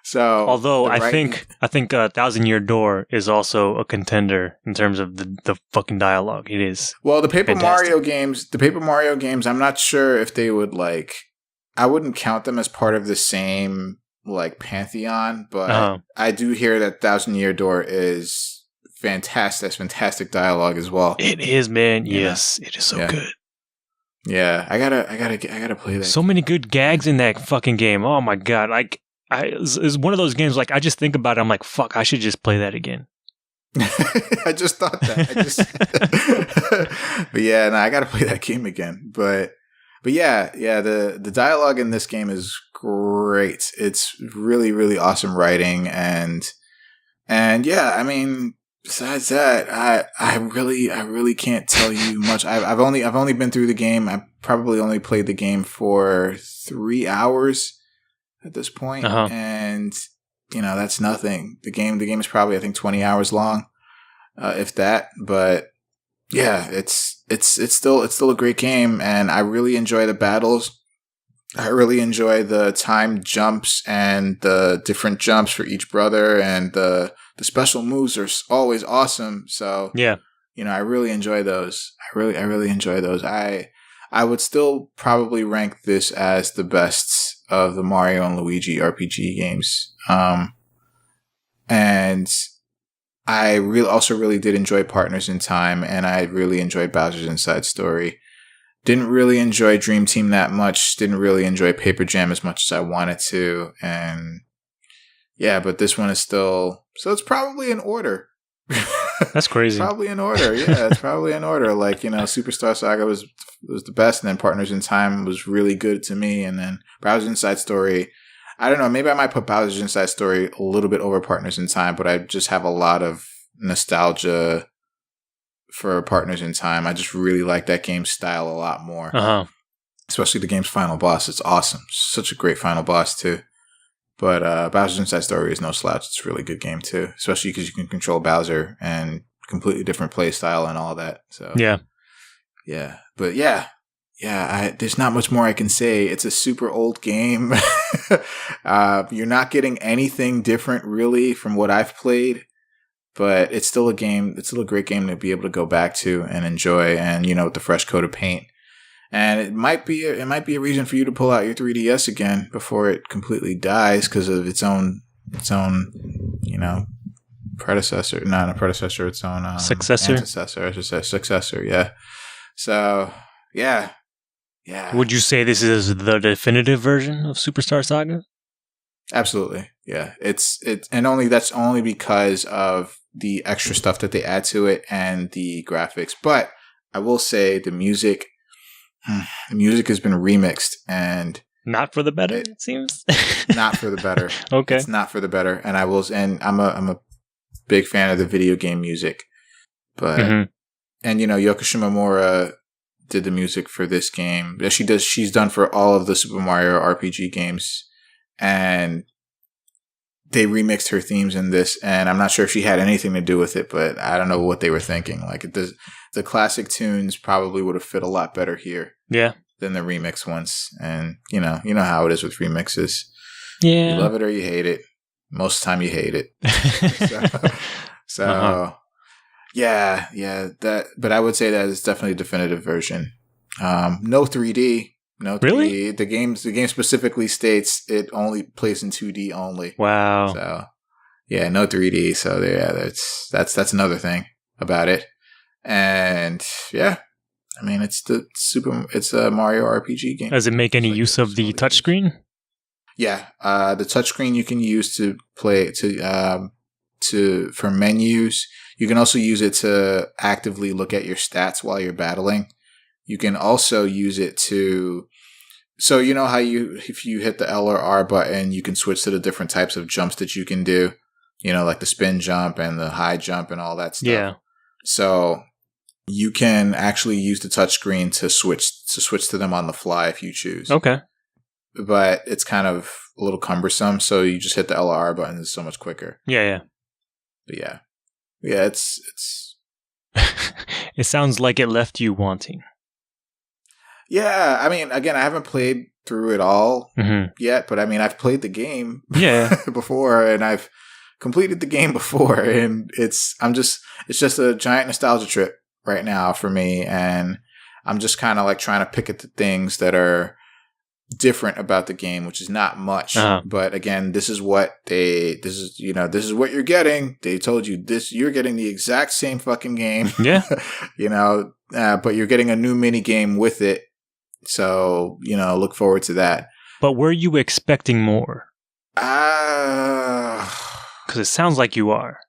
Speaker 1: So,
Speaker 2: although I think 1,000 Year Door is also a contender in terms of the fucking dialogue. It is.
Speaker 1: Well, the Paper Mario games, I'm not sure if they would like. I wouldn't count them as part of the same like pantheon, but I do hear that 1,000 Year Door is fantastic. Fantastic dialogue as well.
Speaker 2: It is, man. Yes, it is so good.
Speaker 1: Yeah, I gotta play that.
Speaker 2: So many good gags in that fucking game. Oh my god, like. It's one of those games, like, I just think about it, I'm like, fuck, I should just play that again.
Speaker 1: I just thought that. But yeah, I gotta play that game again. But yeah, the dialogue in this game is great. It's really, really awesome writing, and yeah, I mean, besides that, I really can't tell you much. I've only been through the game. I probably only played the game for 3 hours at this point. And that's nothing. The game is probably, I think, 20 hours long, if that. But yeah, it's still a great game, and I really enjoy the battles. I really enjoy the time jumps and the different jumps for each brother, and the special moves are always awesome. So
Speaker 2: yeah,
Speaker 1: I really enjoy those. I really enjoy those. I would still probably rank this as the best of the Mario and Luigi RPG games. And I also really did enjoy Partners in Time, and I really enjoyed Bowser's Inside Story. Didn't really enjoy Dream Team that much. Didn't really enjoy Paper Jam as much as I wanted to. And yeah, but this one is still... So it's probably in order.
Speaker 2: That's crazy.
Speaker 1: Probably in order. Yeah, it's probably in order. Like, Superstar Saga was the best, and then Partners in Time was really good to me, and then Bowser's Inside Story, I don't know, maybe I might put Bowser's Inside Story a little bit over Partners in Time, but I just have a lot of nostalgia for Partners in Time. I just really like that game's style a lot more. Especially the game's final boss. It's awesome. Such a great final boss too. But Bowser's Inside Story is no slouch. It's a really good game too, especially because you can control Bowser and completely different play style and all that. So
Speaker 2: yeah.
Speaker 1: But yeah. There's not much more I can say. It's a super old game. You're not getting anything different really from what I've played, but it's still a game. It's still a great game to be able to go back to and enjoy, and with the fresh coat of paint. And it might be a reason for you to pull out your 3DS again before it completely dies because of its own predecessor, not a predecessor, its own antecessor, I should say, successor. Yeah. So yeah.
Speaker 2: Would you say this is the definitive version of Superstar Saga?
Speaker 1: Absolutely. Yeah. That's only because of the extra stuff that they add to it and the graphics. But I will say the music has been remixed, and
Speaker 2: not for the better, it seems.
Speaker 1: Not for the better.
Speaker 2: Okay.
Speaker 1: It's not for the better. And I'm a big fan of the video game music. But and Yoko Shimomura did the music for this game. She's done for all of the Super Mario RPG games, and they remixed her themes in this, and I'm not sure if she had anything to do with it, but I don't know what they were thinking. Like the classic tunes probably would have fit a lot better here.
Speaker 2: Yeah.
Speaker 1: Than the remix ones. And you know how it is with remixes.
Speaker 2: Yeah.
Speaker 1: You love it or you hate it. Most of the time you hate it. Yeah, but I would say that is definitely a definitive version. No 3D. No 3D.
Speaker 2: Really?
Speaker 1: The game specifically states it only plays in 2D only.
Speaker 2: Wow.
Speaker 1: So yeah, no 3D. So yeah, that's another thing about it. And yeah, I mean it's a Mario RPG game.
Speaker 2: Does it make any use of the touchscreen?
Speaker 1: Yeah, the touchscreen you can use to play for menus. You can also use it to actively look at your stats while you're battling. You can also use it to, so you know how if you hit the L or R button, you can switch to the different types of jumps that you can do. Like the spin jump and the high jump and all that stuff.
Speaker 2: Yeah.
Speaker 1: So you can actually use the touchscreen to switch to them on the fly if you choose.
Speaker 2: Okay.
Speaker 1: But it's kind of a little cumbersome, so you just hit the L or R button. It's so much quicker.
Speaker 2: Yeah.
Speaker 1: But yeah, it's.
Speaker 2: It sounds like it left you wanting.
Speaker 1: Yeah, I mean, again, I haven't played through it all yet, but I mean, I've played the game before, and I've completed the game before, and it's just a giant nostalgia trip right now for me, and I'm just kind of like trying to pick at the things that are different about the game, which is not much. But again, this is what you're getting. They told you this, you're getting the exact same fucking game.
Speaker 2: Yeah.
Speaker 1: But you're getting a new mini game with it. So, look forward to that.
Speaker 2: But were you expecting more? Because it sounds like you are.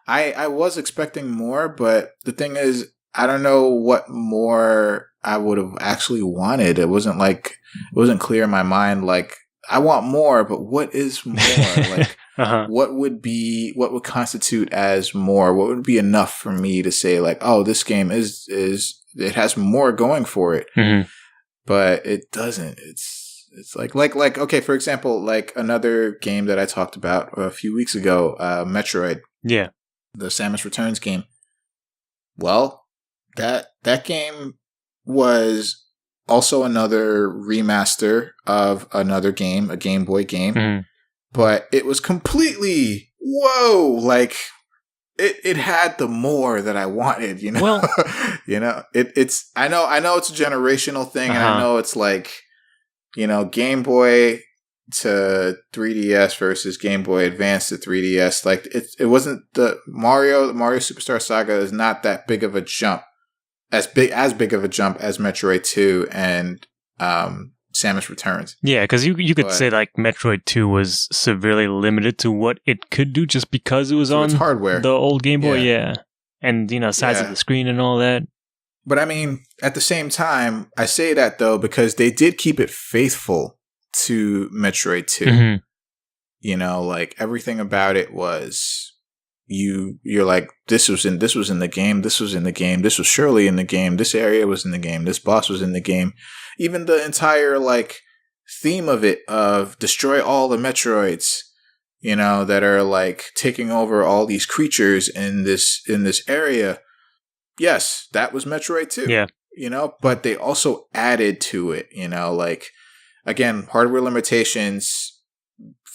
Speaker 1: I was expecting more, but the thing is, I don't know what more I would have actually wanted. It wasn't clear in my mind. Like, I want more, but what is more? Like, what would constitute as more? What would be enough for me to say, like, oh, this game is it has more going for it, but it doesn't. It's like okay, for example, like another game that I talked about a few weeks ago, Metroid.
Speaker 2: Yeah,
Speaker 1: the Samus Returns game. Well, that game was also another remaster of another game, a Game Boy game, but it was completely like it had the more that I wanted, Well, it's I know it's a generational thing, and I know it's like, Game Boy to 3DS versus Game Boy Advance to 3DS. Like it wasn't the Mario Superstar Saga is not that big of a jump. As big of a jump as Metroid 2 and Samus Returns.
Speaker 2: Yeah, because you could say like Metroid 2 was severely limited to what it could do just because it was on
Speaker 1: its hardware,
Speaker 2: the old Game Boy. Yeah. And size of the screen and all that.
Speaker 1: But I mean, at the same time, I say that though because they did keep it faithful to Metroid 2. Like everything about it was. You're like, this was in the game, this was in the game, this was surely in the game, this area was in the game, this boss was in the game. Even the entire like theme of it of destroy all the Metroids, that are like taking over all these creatures in this area. Yes, that was Metroid 2.
Speaker 2: Yeah.
Speaker 1: But they also added to it, like again, hardware limitations.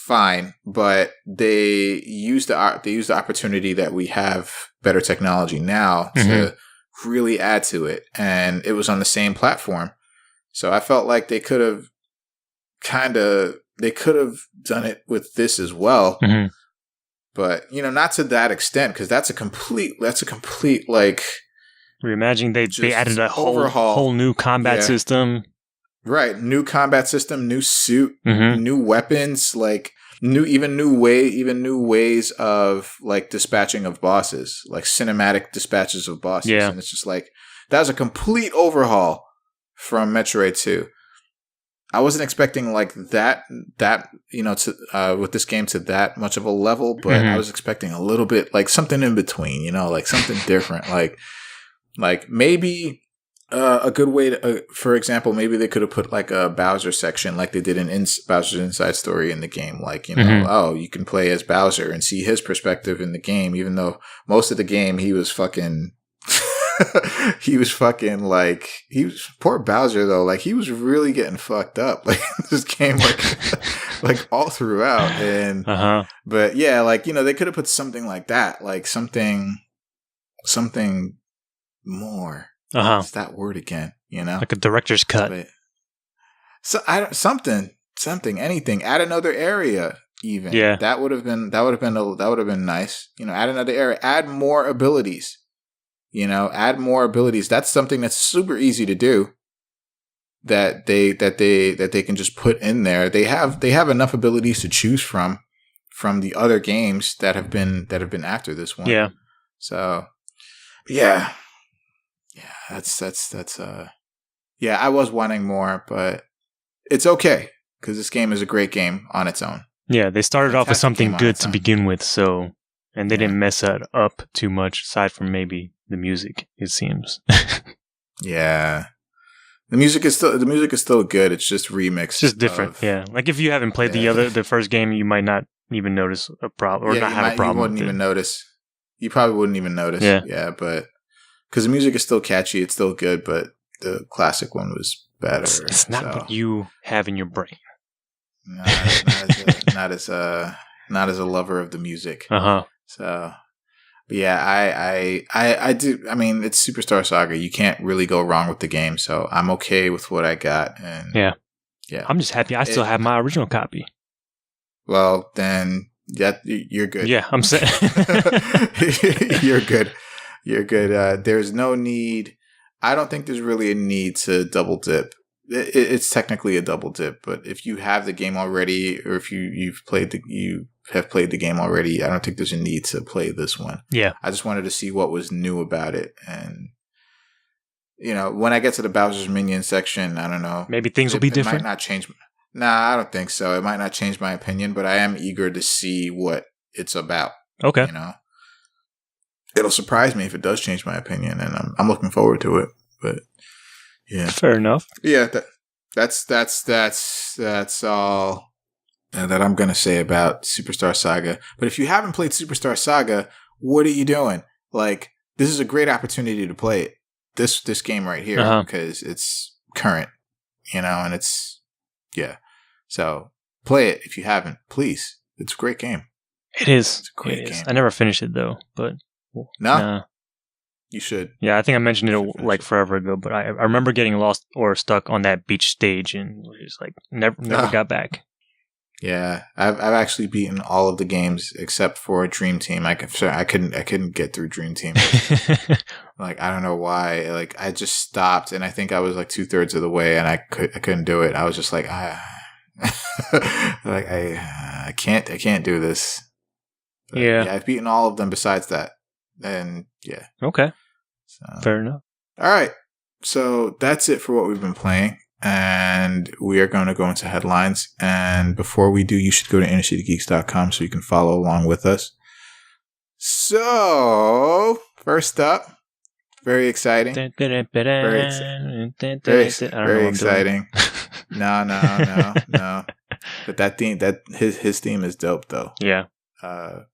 Speaker 1: Fine, but they use the opportunity that we have better technology now to really add to it, and it was on the same platform. So I felt like they could have done it with this as well, but not to that extent because that's a complete like
Speaker 2: reimagining. They added a whole new combat system.
Speaker 1: Right, new combat system, new suit, new weapons, like new ways of like dispatching of bosses, like cinematic dispatches of bosses.
Speaker 2: Yeah.
Speaker 1: And it's just like that was a complete overhaul from Metroid 2. I wasn't expecting like that to with this game to that much of a level, but I was expecting a little bit like something in between, like something different, like maybe a good way to, for example, maybe they could have put like a Bowser section like they did in Bowser's Inside Story in the game, like oh, you can play as Bowser and see his perspective in the game, even though most of the game he was fucking. Poor Bowser though, like he was really getting fucked up like this game, like all throughout, and but yeah, like they could have put something like that, like something more. What's that word again?
Speaker 2: Like a director's cut.
Speaker 1: But, so something, anything. Add another area, even.
Speaker 2: Yeah,
Speaker 1: that would have been nice. Add another area. Add more abilities. Add more abilities. That's something that's super easy to do. That they can just put in there. They have enough abilities to choose from the other games that have been after this one.
Speaker 2: Yeah.
Speaker 1: So, yeah, that's yeah. I was wanting more, but it's okay because this game is a great game on its own.
Speaker 2: Yeah, they started off with something good to begin with, so. And they didn't mess that up too much, aside from maybe the music, it seems.
Speaker 1: Yeah. The music is still good. It's just remixed.
Speaker 2: It's just different, yeah. Like if you haven't played the first game, you might not even notice a problem, or not have a problem.
Speaker 1: You wouldn't even notice. You probably wouldn't even notice. Yeah, but because the music is still catchy, it's still good, but the classic one was better.
Speaker 2: It's not what you have in your brain.
Speaker 1: Not as a lover of the music. So, but yeah, I do. I mean, it's Superstar Saga. You can't really go wrong with the game. So I'm okay with what I got. And
Speaker 2: yeah. I'm just happy I still have my original copy.
Speaker 1: Well, then, yeah, you're good.
Speaker 2: Yeah, I'm saying
Speaker 1: you're good. You're good. There's no need. I don't think there's really a need to double dip. It's technically a double dip, but if you have the game already, or if you have played the game already, I don't think there's a need to play this one.
Speaker 2: Yeah,
Speaker 1: I just wanted to see what was new about it, and when I get to the Bowser's Minion section, I don't know.
Speaker 2: Maybe things will be different.
Speaker 1: It might not change. Nah, I don't think so. It might not change my opinion, but I am eager to see what it's about.
Speaker 2: Okay,
Speaker 1: it'll surprise me if it does change my opinion, and I'm looking forward to it. But yeah,
Speaker 2: fair enough.
Speaker 1: Yeah, that's all that I'm gonna say about Superstar Saga. But if you haven't played Superstar Saga, what are you doing? Like, this is a great opportunity to play it. This game right here, because it's current, and it's So play it if you haven't, please. It's a great game.
Speaker 2: It is.
Speaker 1: It's a great game.
Speaker 2: I never finished it though, but
Speaker 1: no. You should.
Speaker 2: Yeah, I think I mentioned it like forever ago, but I remember getting lost or stuck on that beach stage and just like never got back.
Speaker 1: Yeah, I've actually beaten all of the games except for Dream Team. I couldn't get through Dream Team. Like, I don't know why. Like, I just stopped, and I think I was like 2/3 of the way, and I couldn't do it. I was just like, like I can't do this. But yeah, I've beaten all of them besides that. And yeah.
Speaker 2: Okay. So, fair enough.
Speaker 1: All right. So that's it for what we've been playing. And we are going to go into headlines. And before we do, you should go to innercitygeeks.com so you can follow along with us. So, first up, very exciting. Very exciting. No. But that theme, his theme is dope though.
Speaker 2: Yeah.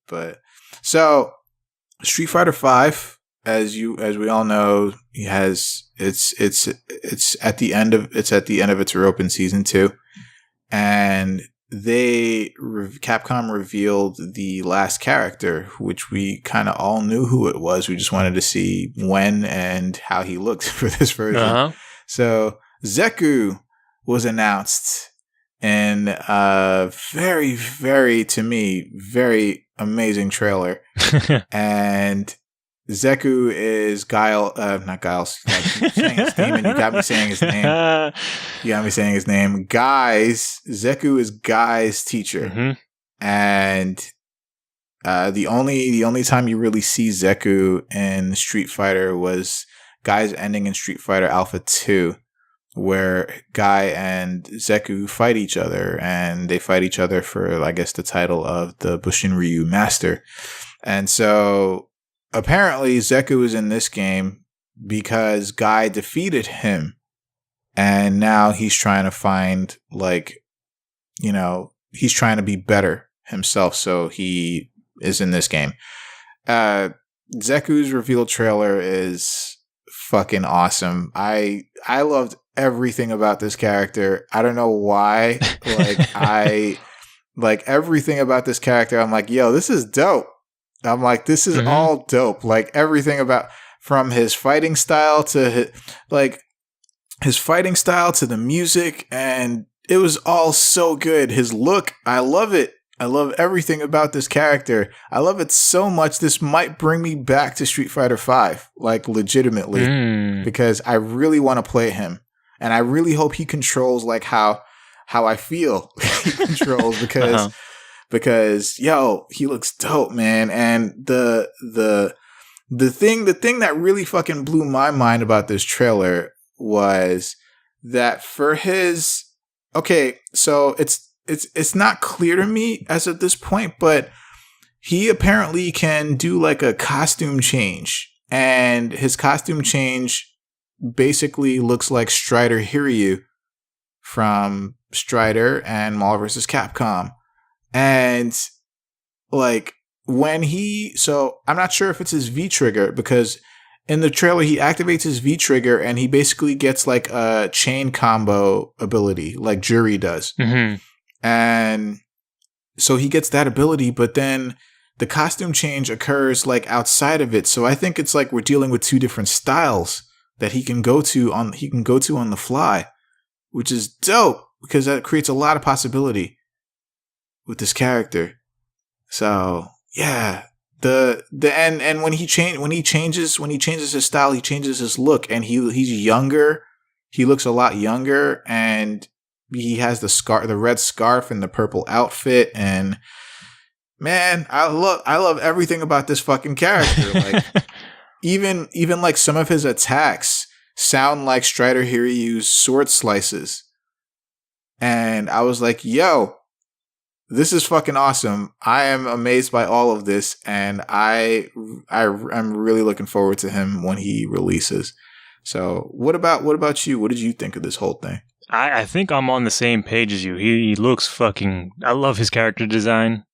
Speaker 1: But so Street Fighter V, as we all know, it's at the end of its European season 2, and Capcom revealed the last character, which we kind of all knew who it was. We just wanted to see when and how he looked for this version. So Zeku was announced in a very, very, to me, very amazing trailer. And Zeku is not Guile's. I keep saying his name, and you got me saying his name. Guy's Zeku is Guy's teacher, and the only time you really see Zeku in Street Fighter was Guy's ending in Street Fighter Alpha 2, where Guy and Zeku fight each other, and they fight each other for, I guess, the title of the Bushin Ryu Master. And so apparently Zeku is in this game because Guy defeated him, and now he's trying to find, like, you know, he's trying to be better himself, so he is in this game. Zeku's reveal trailer is fucking awesome. I loved everything about this character. I don't know why. Like everything about this character, I'm like, yo, this is dope. I'm like, this is all dope. Like everything about, from his fighting style to his fighting style to the music, and it was all so good. His look, I love it. I love everything about this character. I love it so much. This might bring me back to Street Fighter V, like legitimately, because I really want to play him, and I really hope he controls like how I feel he controls, because yo, he looks dope, man. And the thing that really fucking blew my mind about this trailer was that for his, okay, so it's not clear to me as of this point, but he apparently can do like a costume change, and his costume change basically looks like Strider Hiryu from Strider and Marvel vs. Capcom. And like so I'm not sure if it's his V trigger, because in the trailer he activates his V trigger and he basically gets like a chain combo ability like Juri does. And so he gets that ability, but then the costume change occurs like outside of it. So I think it's like we're dealing with two different styles that he can go to on the fly, which is dope because that creates a lot of possibility with this character. So yeah, and when he changes his style, he changes his look, and he's younger. He looks a lot younger, and he has the red scarf and the purple outfit, and man, I love everything about this fucking character. Like even like some of his attacks sound like Strider Hiryu's sword slices. And I was like, yo, this is fucking awesome. I am amazed by all of this, and I'm really looking forward to him when he releases. So what about you? What did you think of this whole thing?
Speaker 2: I think I'm on the same page as you. He looks fucking... I love his character design.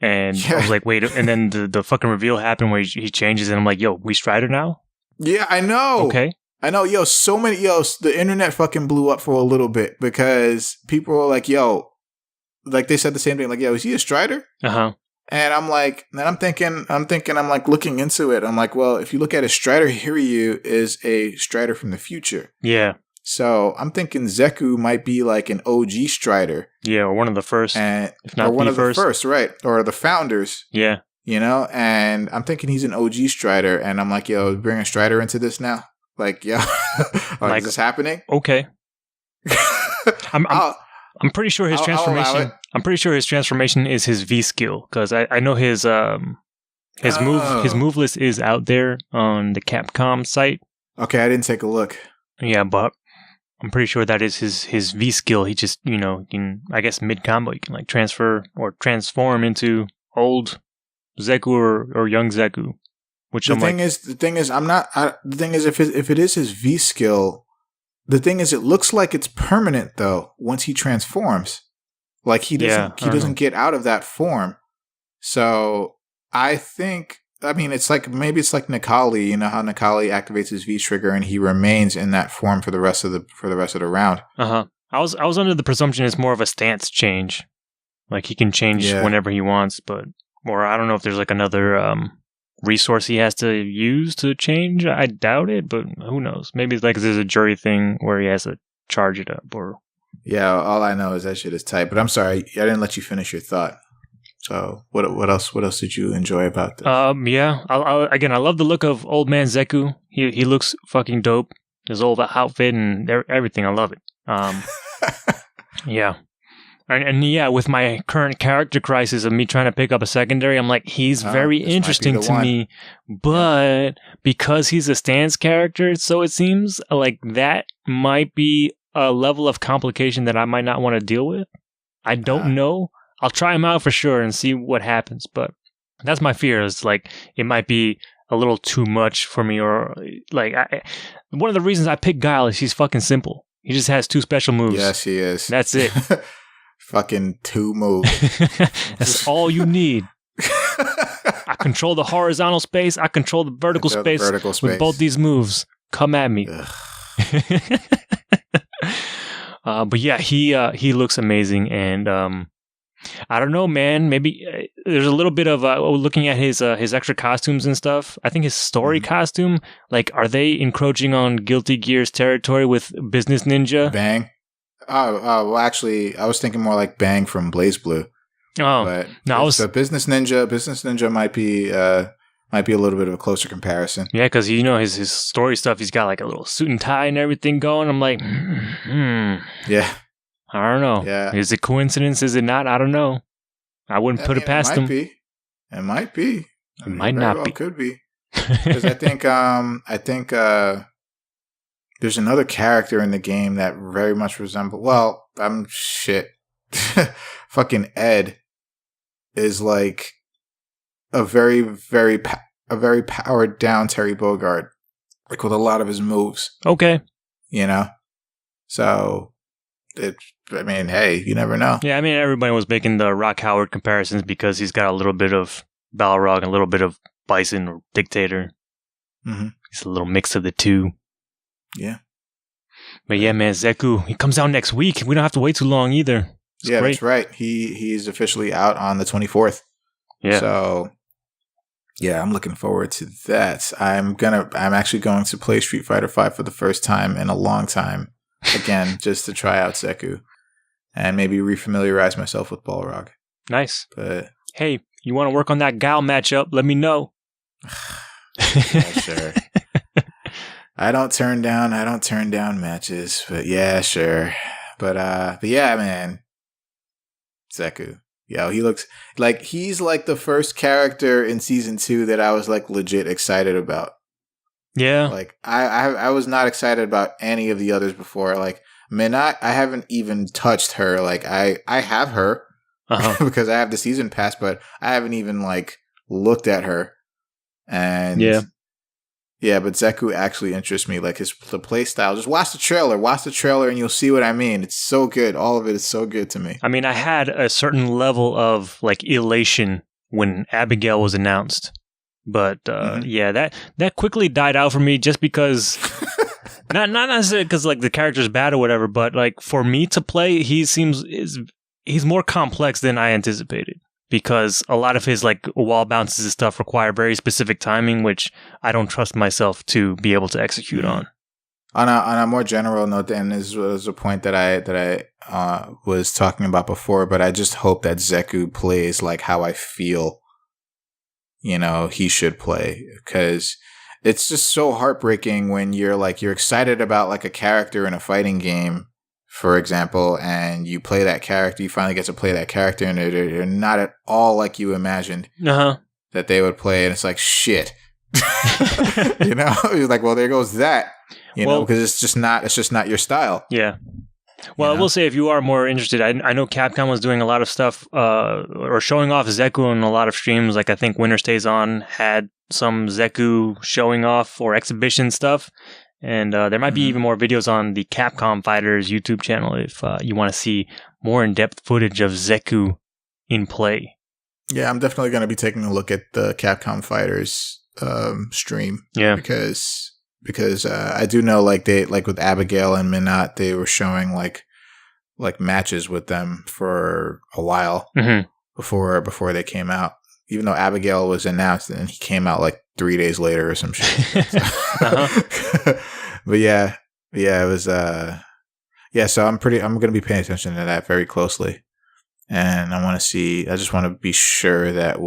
Speaker 2: And I was like, wait, and then the fucking reveal happened where he changes, and I'm like, yo, we Strider now?
Speaker 1: Yeah, I know.
Speaker 2: Okay.
Speaker 1: I know, yo, the internet fucking blew up for a little bit because people were like, yo, like they said the same thing, like, yo, is he a Strider?
Speaker 2: Uh-huh.
Speaker 1: And I'm like, and I'm like looking into it. I'm like, well, if you look at it, Strider Hiryu is a Strider from the future.
Speaker 2: Yeah.
Speaker 1: So I'm thinking Zeku might be like an OG Strider.
Speaker 2: Yeah, or one of the first.
Speaker 1: If not one of the first, right. Or the founders.
Speaker 2: Yeah.
Speaker 1: You know, and I'm thinking he's an OG Strider, and I'm like, yo, bring a Strider into this now? Like, yeah. Like, is this happening?
Speaker 2: Okay. I'm pretty sure his transformation. I'm pretty sure his transformation is his V skill, because I know his move list is out there on the Capcom site. Okay,
Speaker 1: I didn't take a look.
Speaker 2: Yeah, but I'm pretty sure that is his V skill. He just, you know, can, I guess mid combo you can like transfer or transform into old Zeku or young Zeku. Which the thing is, if it is his V skill, the thing is, it looks like it's permanent though once he transforms. Like he doesn't get out of that form. So I think, I mean, it's like, maybe it's like Nikali. You know how Nikali activates his V trigger and he remains in that form for the rest of the round. I was under the presumption it's more of a stance change, like he can change whenever he wants, or I don't know if there's like another resource he has to use to change. I doubt it, but who knows? Maybe it's like there's a jury thing where he has to charge it up, or
Speaker 1: yeah. All I know is that shit is tight. But I'm sorry, I didn't let you finish your thought. So what else did you enjoy about this?
Speaker 2: Yeah. I love the look of old man Zeku. He looks fucking dope. His old outfit and everything. I love it. Yeah. And yeah, with my current character crisis of me trying to pick up a secondary, I'm like, he's very interesting to me, but because he's a stance character, so it seems like that might be a level of complication that I might not want to deal with. I don't know. I'll try them out for sure and see what happens, but that's my fear. Is like it might be a little too much for me, or like one of the reasons I picked Guile is he's fucking simple. He just has 2 special moves.
Speaker 1: Yes, he is.
Speaker 2: That's it.
Speaker 1: Fucking 2 moves.
Speaker 2: That's all you need. I control the horizontal space. I control the vertical space with both these moves. Come at me. But yeah, he looks amazing, and I don't know, man. Maybe there's a little bit of looking at his extra costumes and stuff. I think his story costume, like, are they encroaching on Guilty Gear's territory with Business Ninja?
Speaker 1: Bang. Well, actually, I was thinking more like Bang from BlazBlue.
Speaker 2: Oh,
Speaker 1: but
Speaker 2: no,
Speaker 1: the Business Ninja might be a little bit of a closer comparison.
Speaker 2: Yeah, because his story stuff, he's got like a little suit and tie and everything going. I'm like,
Speaker 1: yeah.
Speaker 2: I don't know.
Speaker 1: Yeah.
Speaker 2: Is it coincidence? Is it not? I don't know. I wouldn't put it past him.
Speaker 1: It might be.
Speaker 2: It might not be.
Speaker 1: It could be. Because I think there's another character in the game that very much resembles. Well, fucking Ed is like a very, very, a very powered down Terry Bogard, like with a lot of his moves.
Speaker 2: Okay.
Speaker 1: So. Hey, you never know.
Speaker 2: Yeah, everybody was making the Rock Howard comparisons because he's got a little bit of Balrog and a little bit of Bison or Dictator.
Speaker 1: Mm-hmm.
Speaker 2: He's a little mix of the 2.
Speaker 1: Yeah.
Speaker 2: But yeah, man, Zeku, he comes out next week. We don't have to wait too long either. It's great.
Speaker 1: That's right. He's officially out on the 24th.
Speaker 2: Yeah.
Speaker 1: So, yeah, I'm looking forward to that. I'm actually going to play Street Fighter V for the first time in a long time. Again, just to try out Zeku and maybe refamiliarize myself with Balrog.
Speaker 2: Nice.
Speaker 1: But
Speaker 2: hey, you want to work on that Guile matchup? Let me know.
Speaker 1: Yeah, sure. I don't turn down matches, but yeah, sure. But yeah, man. Zeku. Yo, he looks like he's like the first character in season 2 that I was like legit excited about.
Speaker 2: Yeah.
Speaker 1: Like I was not excited about any of the others before. Like Minot, I haven't even touched her. Like I have her because I have the season pass, but I haven't even like looked at her. And yeah, but Zeku actually interests me. Like the play style. Just watch the trailer and you'll see what I mean. It's so good. All of it is so good to me.
Speaker 2: I had a certain level of like elation when Abigail was announced. But yeah, that quickly died out for me just because, not necessarily because like the character's bad or whatever, but like for me to play, he's more complex than I anticipated because a lot of his like wall bounces and stuff require very specific timing, which I don't trust myself to be able to execute on.
Speaker 1: On a more general note, and this was a point that I was talking about before, but I just hope that Zeku plays like how I feel he should play, because it's just so heartbreaking when you're excited about like a character in a fighting game, for example, and you play that character, you finally get to play that character, and they're not at all like you imagined that they would play, and it's like, shit. You're like, well, there goes that, because it's just not your style.
Speaker 2: Yeah. Well, I will say, if you are more interested, I know Capcom was doing a lot of stuff or showing off Zeku in a lot of streams. Like I think Winter Stays On had some Zeku showing off or exhibition stuff. And there might be even more videos on the Capcom Fighters YouTube channel if you want to see more in-depth footage of Zeku in play.
Speaker 1: Yeah, I'm definitely going to be taking a look at the Capcom Fighters stream.
Speaker 2: Yeah.
Speaker 1: Because I do know like with Abigail and Minot, they were showing like matches with them for a while before they came out. Even though Abigail was announced and he came out like 3 days later or some shit. But yeah, it was so I'm going to be paying attention to that very closely. And I just want to be sure that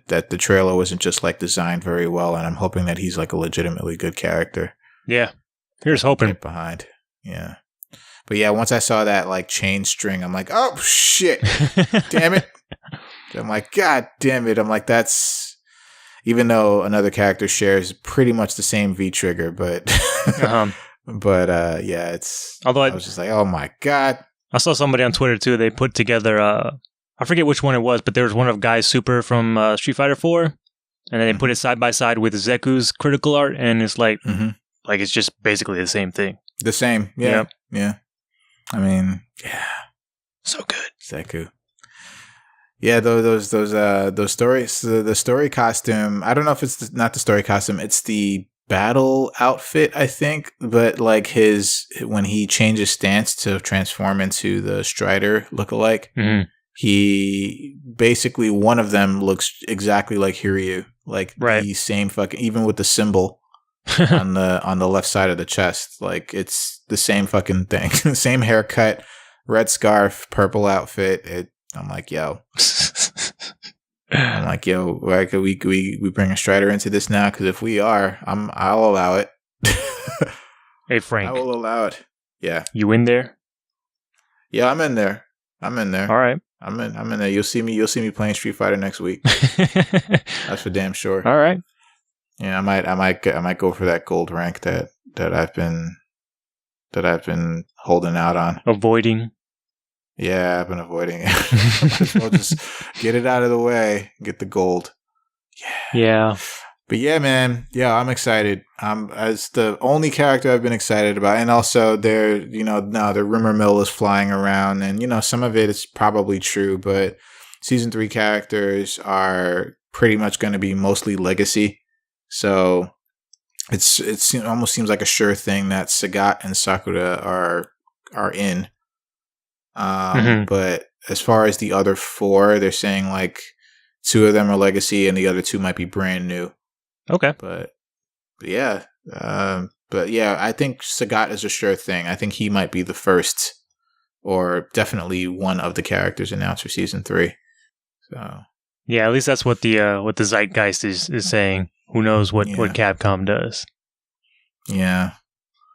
Speaker 1: that the trailer wasn't just like designed very well, and I'm hoping that he's like a legitimately good character.
Speaker 2: Yeah. Here's hoping.
Speaker 1: Right behind. Yeah. But yeah, once I saw that like chain string, I'm like, oh shit. Damn it. I'm like, God damn it. I'm like, that's, even though another character shares pretty much the same V trigger, but But yeah, it's. Although I was just like, oh my god.
Speaker 2: I saw somebody on Twitter too. They put together. I forget which one it was, but there was one of Guy's Super from Street Fighter 4, and then they put it side by side with Zeku's critical art, and it's like it's just basically the same thing.
Speaker 1: The same, yeah, yeah. I mean, yeah,
Speaker 2: so good,
Speaker 1: Zeku. Yeah, those stories. The story costume. I don't know if it's not the story costume. It's the battle outfit, I think. But like when he changes stance to transform into the Strider lookalike, he basically one of them looks exactly like Hiryu, like the same fucking, even with the symbol on the left side of the chest. Like it's the same fucking thing, same haircut, red scarf, purple outfit. I'm like, yo. Like, we bring a Strider into this now? Because if we are, I'll allow it.
Speaker 2: Hey, Frank.
Speaker 1: I will allow it. Yeah.
Speaker 2: You in there?
Speaker 1: Yeah, I'm in there. All
Speaker 2: right.
Speaker 1: I'm in there. You'll see me playing Street Fighter next week. That's for damn sure.
Speaker 2: All right.
Speaker 1: Yeah, I might go for that gold rank that I've been holding out on.
Speaker 2: Avoiding.
Speaker 1: Yeah, I've been avoiding it. Might as well just get it out of the way, get the gold.
Speaker 2: Yeah.
Speaker 1: But yeah, man. Yeah, I'm excited. As the only character I've been excited about. And also now the rumor mill is flying around, and some of it is probably true, but season 3 characters are pretty much going to be mostly legacy. So it almost seems like a sure thing that Sagat and Sakura are in. But as far as the other 4, they're saying like 2 of them are legacy and the other 2 might be brand new.
Speaker 2: Okay.
Speaker 1: But yeah, I think Sagat is a sure thing. I think he might be the first, or definitely one of the characters announced for season 3. So
Speaker 2: yeah, at least that's what the zeitgeist is saying. Who knows what Capcom does?
Speaker 1: Yeah,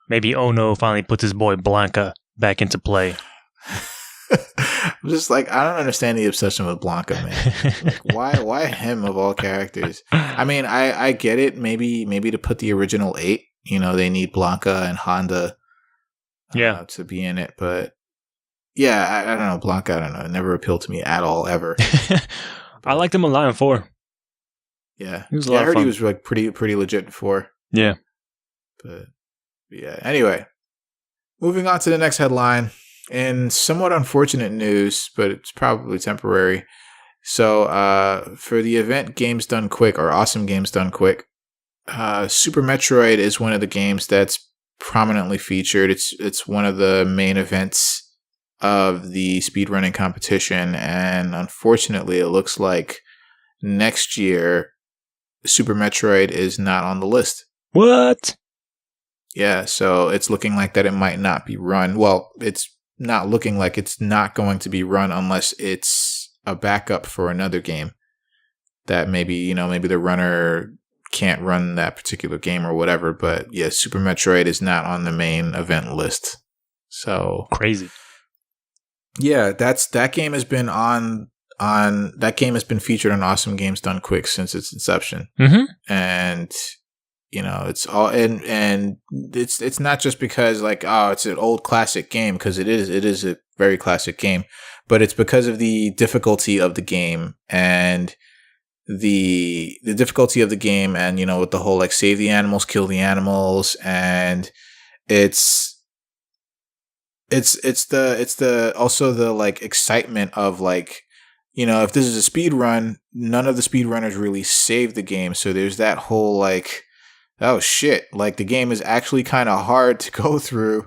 Speaker 2: maybe Ono finally puts his boy Blanca back into play.
Speaker 1: I'm just like, I don't understand the obsession with Blanca, man. Like, why him of all characters? I mean, I get it. Maybe to put the original 8, they need Blanca and Honda to be in it. But yeah, I don't know. Blanca, I don't know. It never appealed to me at all, ever.
Speaker 2: I liked him a lot in 4.
Speaker 1: Yeah.
Speaker 2: He was a lot of fun.
Speaker 1: I heard he was like pretty legit before.
Speaker 2: Yeah.
Speaker 1: But yeah. Anyway, moving on to the next headline. In somewhat unfortunate news, but it's probably temporary. So, for the event Games Done Quick, or Awesome Games Done Quick, Super Metroid is one of the games that's prominently featured. It's one of the main events of the speedrunning competition, and unfortunately, it looks like next year Super Metroid is not on the list.
Speaker 2: What?
Speaker 1: Yeah, so it's looking like that it might not be run. Well, it's not looking like it's not going to be run unless it's a backup for another game that maybe the runner can't run that particular game or whatever. But yeah, Super Metroid is not on the main event list. So
Speaker 2: crazy.
Speaker 1: Yeah, that game has been featured on Awesome Games Done Quick since its inception. And it's all and it's not just because like, oh, it's an old classic game, because it is a very classic game, but it's because of the difficulty of the game, and the difficulty of the game, and with the whole like save the animals, kill the animals, and it's the also the like excitement of like, if this is a speed run, none of the speedrunners really save the game, so there's that whole like, oh shit, like the game is actually kind of hard to go through.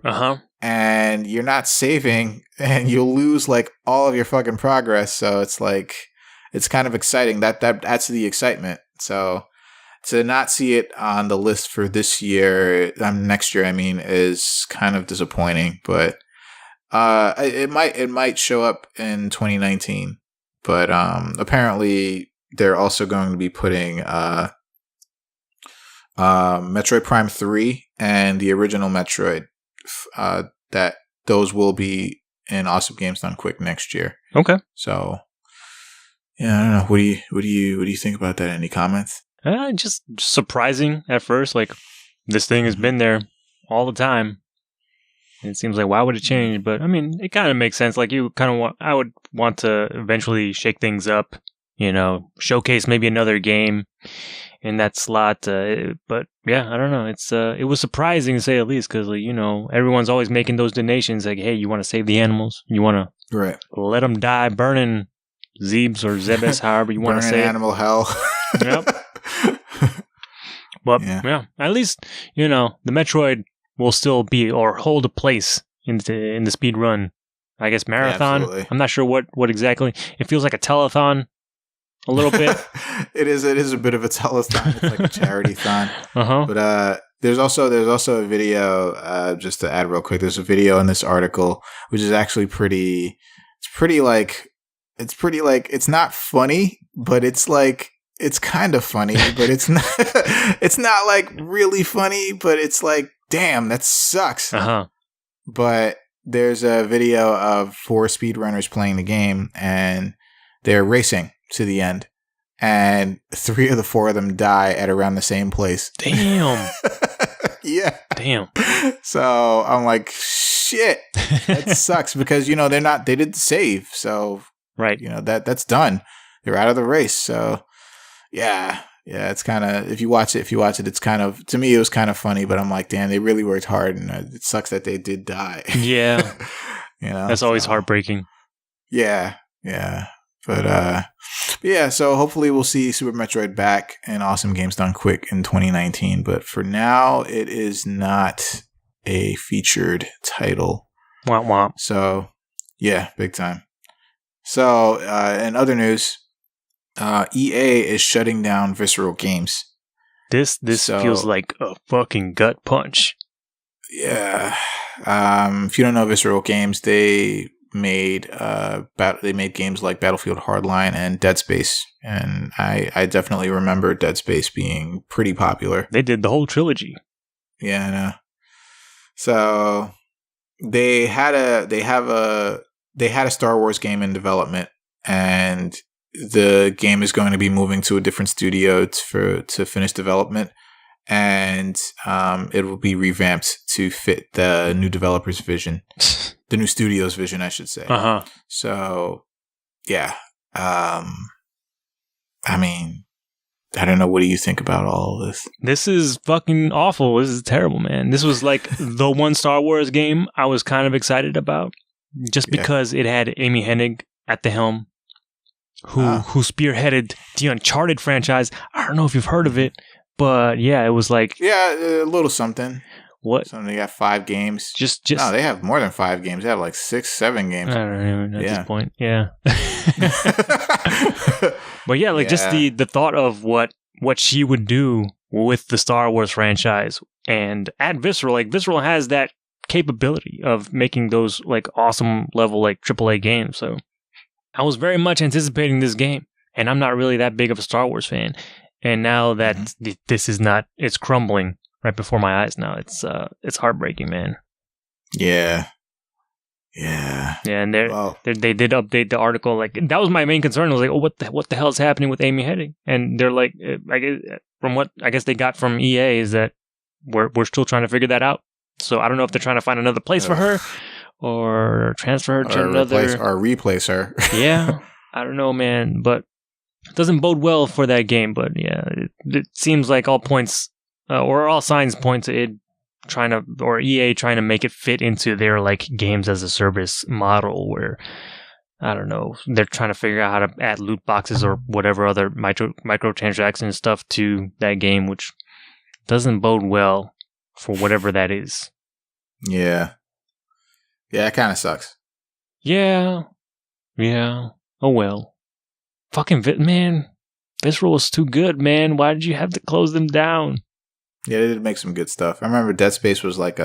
Speaker 1: And you're not saving, and you'll lose like all of your fucking progress. So it's like, it's kind of exciting. That adds to the excitement. So to not see it on the list for this year, next year, I mean, is kind of disappointing. But it might show up in 2019. But apparently they're also going to be putting Metroid Prime 3 and the original Metroid, that those will be in Awesome Games Done Quick next year.
Speaker 2: Okay.
Speaker 1: So yeah, I don't know. What do you think about that? Any comments?
Speaker 2: Just surprising at first. Like, this thing has been there all the time. And it seems like, why would it change? But I mean, it kind of makes sense. Like you kind of I would want to eventually shake things up, showcase maybe another game in that slot. But yeah, I don't know. It was surprising to say the least because, everyone's always making those donations. Like, hey, you want to save the animals? You want to let them die burning Zebes or Zebes, however you want to say it.
Speaker 1: Animal hell.
Speaker 2: Yep. But yeah, at least, the Metroid will still be or hold a place in the speed run. I guess marathon.
Speaker 1: Yeah,
Speaker 2: I'm not sure what exactly. It feels like a telethon a little bit.
Speaker 1: It is a bit of a telethon. It's like a charity-thon.
Speaker 2: Uh-huh.
Speaker 1: But there's also a video, just to add real quick, there's a video in this article which is actually it's not funny, but it's kind of funny, but it's not like really funny, but it's like, damn, that sucks.
Speaker 2: Uh-huh.
Speaker 1: But there's a video of 4 speedrunners playing the game, and they're racing to the end, and 3 of the 4 of them die at around the same place.
Speaker 2: Damn.
Speaker 1: Yeah.
Speaker 2: Damn.
Speaker 1: So I'm like, shit, that sucks because, they didn't save. So,
Speaker 2: right.
Speaker 1: That's done. They're out of the race. So, yeah. Yeah, it's kind of, if you watch it, it's kind of, to me, it was kind of funny, but I'm like, damn, they really worked hard, and it sucks that they did die.
Speaker 2: Yeah. That's always heartbreaking.
Speaker 1: Yeah. Yeah. But, yeah, so hopefully we'll see Super Metroid back and Awesome Games Done Quick in 2019. But for now, it is not a featured title.
Speaker 2: Womp womp.
Speaker 1: So, yeah, big time. So, in other news, EA is shutting down Visceral Games.
Speaker 2: This feels like a fucking gut punch.
Speaker 1: Yeah. If you don't know Visceral Games, they made games like Battlefield Hardline and Dead Space, and I definitely remember Dead Space being pretty popular.
Speaker 2: They did the whole trilogy.
Speaker 1: Yeah, I know. So they had a Star Wars game in development, and the game is going to be moving to a different studio to finish development, and it will be revamped to fit the new developer's vision. The new studio's vision, I should say.
Speaker 2: Uh-huh.
Speaker 1: So, yeah. I mean, I don't know. What do you think about all of this?
Speaker 2: This is fucking awful. This is terrible, man. This was like the one Star Wars game I was kind of excited about, just because it had Amy Hennig at the helm, who spearheaded the Uncharted franchise. I don't know if you've heard of it, but yeah, it was like...
Speaker 1: Yeah, a little something.
Speaker 2: What?
Speaker 1: So they got 5 games.
Speaker 2: Just
Speaker 1: no, they have more than 5 games. They have like 6, 7 games.
Speaker 2: I don't even know at this point. Yeah. But yeah, just the thought of what she would do with the Star Wars franchise, and at Visceral, like Visceral has that capability of making those like awesome level like AAA games. So I was very much anticipating this game, and I'm not really that big of a Star Wars fan. And now that this is not, it's crumbling right before my eyes now. It's heartbreaking, man.
Speaker 1: Yeah.
Speaker 2: And they did update the article. Like, that was my main concern. I was like, oh, what the hell is happening with Amy Hennig? And they're like, from what I guess they got from EA is that we're still trying to figure that out. So I don't know if they're trying to find another place for her, or transfer her to another,
Speaker 1: or replace her.
Speaker 2: Yeah, I don't know, man. But it doesn't bode well for that game. But yeah, it seems like all points. Or all signs point to it EA trying to make it fit into their like games as a service model, where I don't know, they're trying to figure out how to add loot boxes or whatever other microtransaction stuff to that game, which doesn't bode well for whatever that is.
Speaker 1: Yeah, it kind of sucks.
Speaker 2: Yeah. Oh well, fucking man, Visceral was too good, man. Why did you have to close them down?
Speaker 1: Yeah, they did make some good stuff. I remember Dead Space was like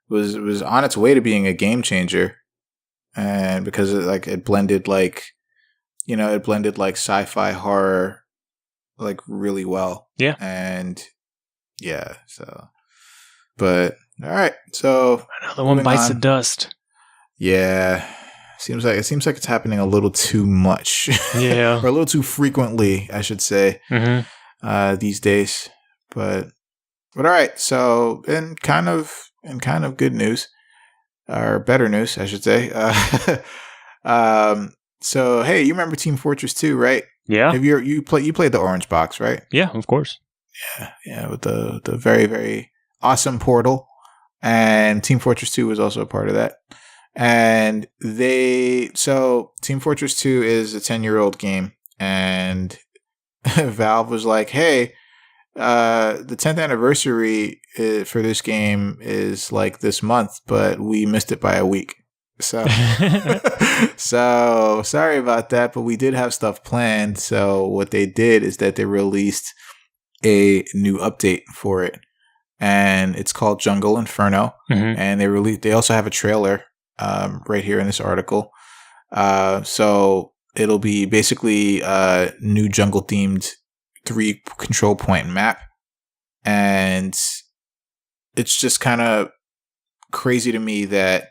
Speaker 1: was on its way to being a game changer, and because it blended sci-fi horror like really well.
Speaker 2: Yeah,
Speaker 1: and yeah, so. But all right, so
Speaker 2: another one bites the dust.
Speaker 1: Yeah, seems like it's happening a little too much.
Speaker 2: Yeah,
Speaker 1: or a little too frequently, I should say.
Speaker 2: Mm-hmm.
Speaker 1: These days, but. But all right, so in kind of good news, or better news, I should say. So hey, you remember Team Fortress 2, right?
Speaker 2: Yeah.
Speaker 1: Have you played the orange box, right?
Speaker 2: Yeah, of course.
Speaker 1: Yeah, with the very, very awesome portal. And Team Fortress 2 was also a part of that. And Team Fortress 2 is a 10-year-old game, and Valve was like, hey, the 10th anniversary for this game is like this month, but we missed it by a week. So, so sorry about that, but we did have stuff planned. So what they did is that they released a new update for it, and it's called Jungle Inferno.
Speaker 2: Mm-hmm.
Speaker 1: And they also have a trailer right here in this article. So it'll be basically a new jungle themed 3 control point map, and it's just kind of crazy to me that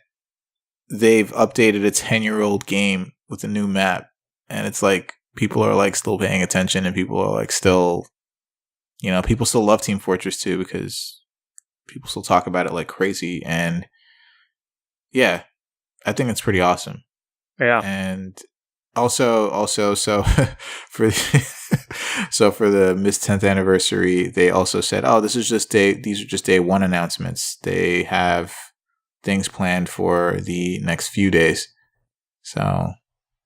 Speaker 1: they've updated a 10-year-old game with a new map, and it's like people are like still paying attention, and people are like still, people still love Team Fortress 2 because people still talk about it like crazy. And yeah, I think it's pretty awesome.
Speaker 2: Yeah.
Speaker 1: And also so for the Miss 10th anniversary, they also said, oh, these are just day 1 announcements. They have things planned for the next few days. So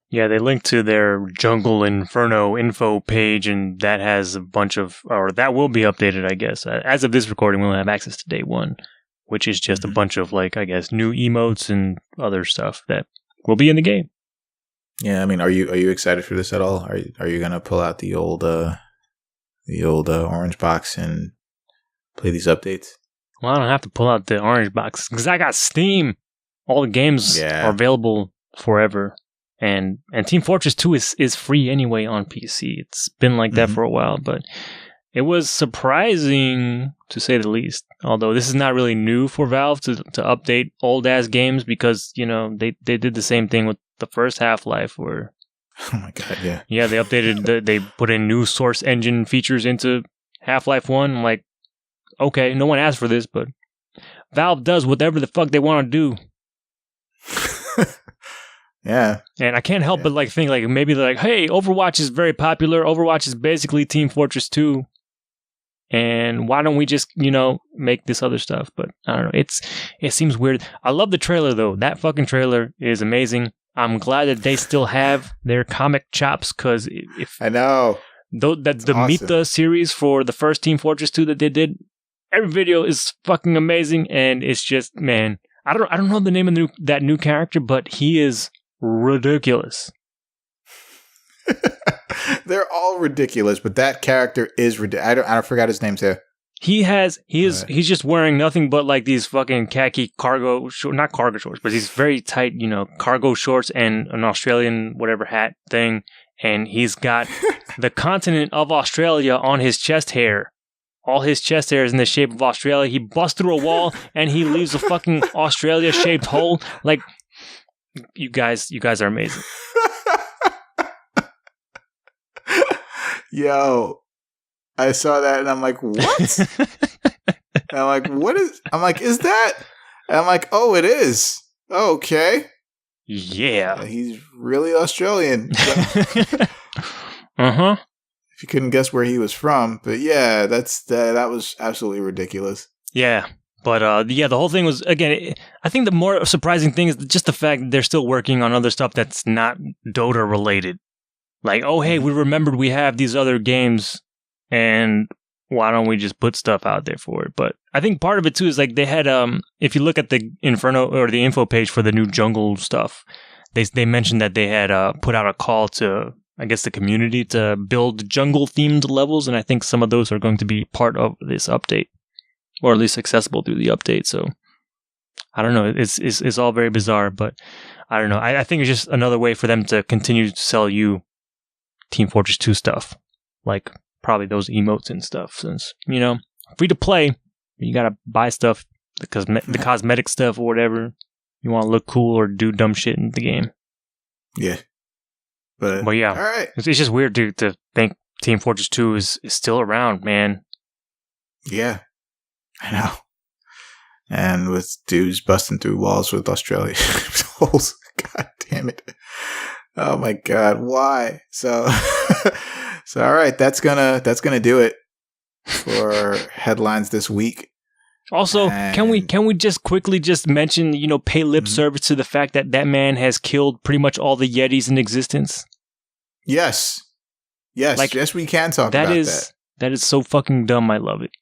Speaker 2: yeah, they linked to their Jungle Inferno info page, and that has a bunch that will be updated, I guess. As of this recording, we'll have access to day 1, which is just a bunch of, like, I guess, new emotes and other stuff that will be in the game.
Speaker 1: Yeah, I mean, are you excited for this at all? Are you gonna pull out the old orange box and play these updates?
Speaker 2: Well, I don't have to pull out the orange box because I got Steam. All the games are available forever. And Team Fortress 2 is free anyway on PC. It's been like that for a while, but it was surprising to say the least. Although this is not really new for Valve to update old ass games, because they did the same thing with the first Half-Life, where
Speaker 1: oh my god, yeah.
Speaker 2: Yeah, they updated they put in new source engine features into Half-Life 1. I'm like, okay, no one asked for this, but Valve does whatever the fuck they want to do.
Speaker 1: Yeah.
Speaker 2: And I can't help but think maybe they're like, hey, Overwatch is very popular. Overwatch is basically Team Fortress 2. And why don't we just, make this other stuff? But I don't know. It seems weird. I love the trailer though. That fucking trailer is amazing. I'm glad that they still have their comic chops, because if
Speaker 1: I know
Speaker 2: that's the awesome. Meet the series for the first Team Fortress 2 that they did. Every video is fucking amazing, and it's just, man, I don't know the name of that new character, but he is ridiculous.
Speaker 1: They're all ridiculous, but that character is ridiculous. I forgot his name too.
Speaker 2: He's just wearing nothing but like these fucking khaki cargo not cargo shorts, but these very tight, cargo shorts and an Australian whatever hat thing, and he's got the continent of Australia on his chest hair. All his chest hair is in the shape of Australia. He busts through a wall and he leaves a fucking Australia-shaped hole. Like, you guys are amazing.
Speaker 1: Yo, I saw that and I'm like, what? And I'm like, is that? And I'm like, oh, it is. Oh, okay.
Speaker 2: Yeah.
Speaker 1: He's really Australian.
Speaker 2: Uh-huh.
Speaker 1: If you couldn't guess where he was from. But yeah, that was absolutely ridiculous.
Speaker 2: Yeah. But the whole thing was, again, I think the more surprising thing is just the fact that they're still working on other stuff that's not Dota related. Like, oh, hey, we remembered we have these other games, and why don't we just put stuff out there for it? But I think part of it too is like they had, if you look at the Inferno or the info page for the new jungle stuff, they mentioned that they had put out a call to, I guess, the community to build jungle themed levels, and I think some of those are going to be part of this update, or at least accessible through the update. So I don't know. It's all very bizarre, but I don't know. I think it's just another way for them to continue to sell you Team Fortress 2 stuff, like probably those emotes and stuff, since, free to play, you gotta buy stuff, the cosmetic stuff or whatever. You want to look cool or do dumb shit in the game.
Speaker 1: Yeah. But
Speaker 2: yeah,
Speaker 1: all right.
Speaker 2: It's just weird to think Team Fortress 2 is still around, man.
Speaker 1: Yeah. I know. And with dudes busting through walls with Australian holes. God damn it. Oh my God. Why? So all right, that's gonna do it for headlines this week.
Speaker 2: Also, can we just quickly just mention, pay lip service to the fact that man has killed pretty much all the Yetis in existence?
Speaker 1: Yes. Yes, we can talk about that.
Speaker 2: That is so fucking dumb. I love it.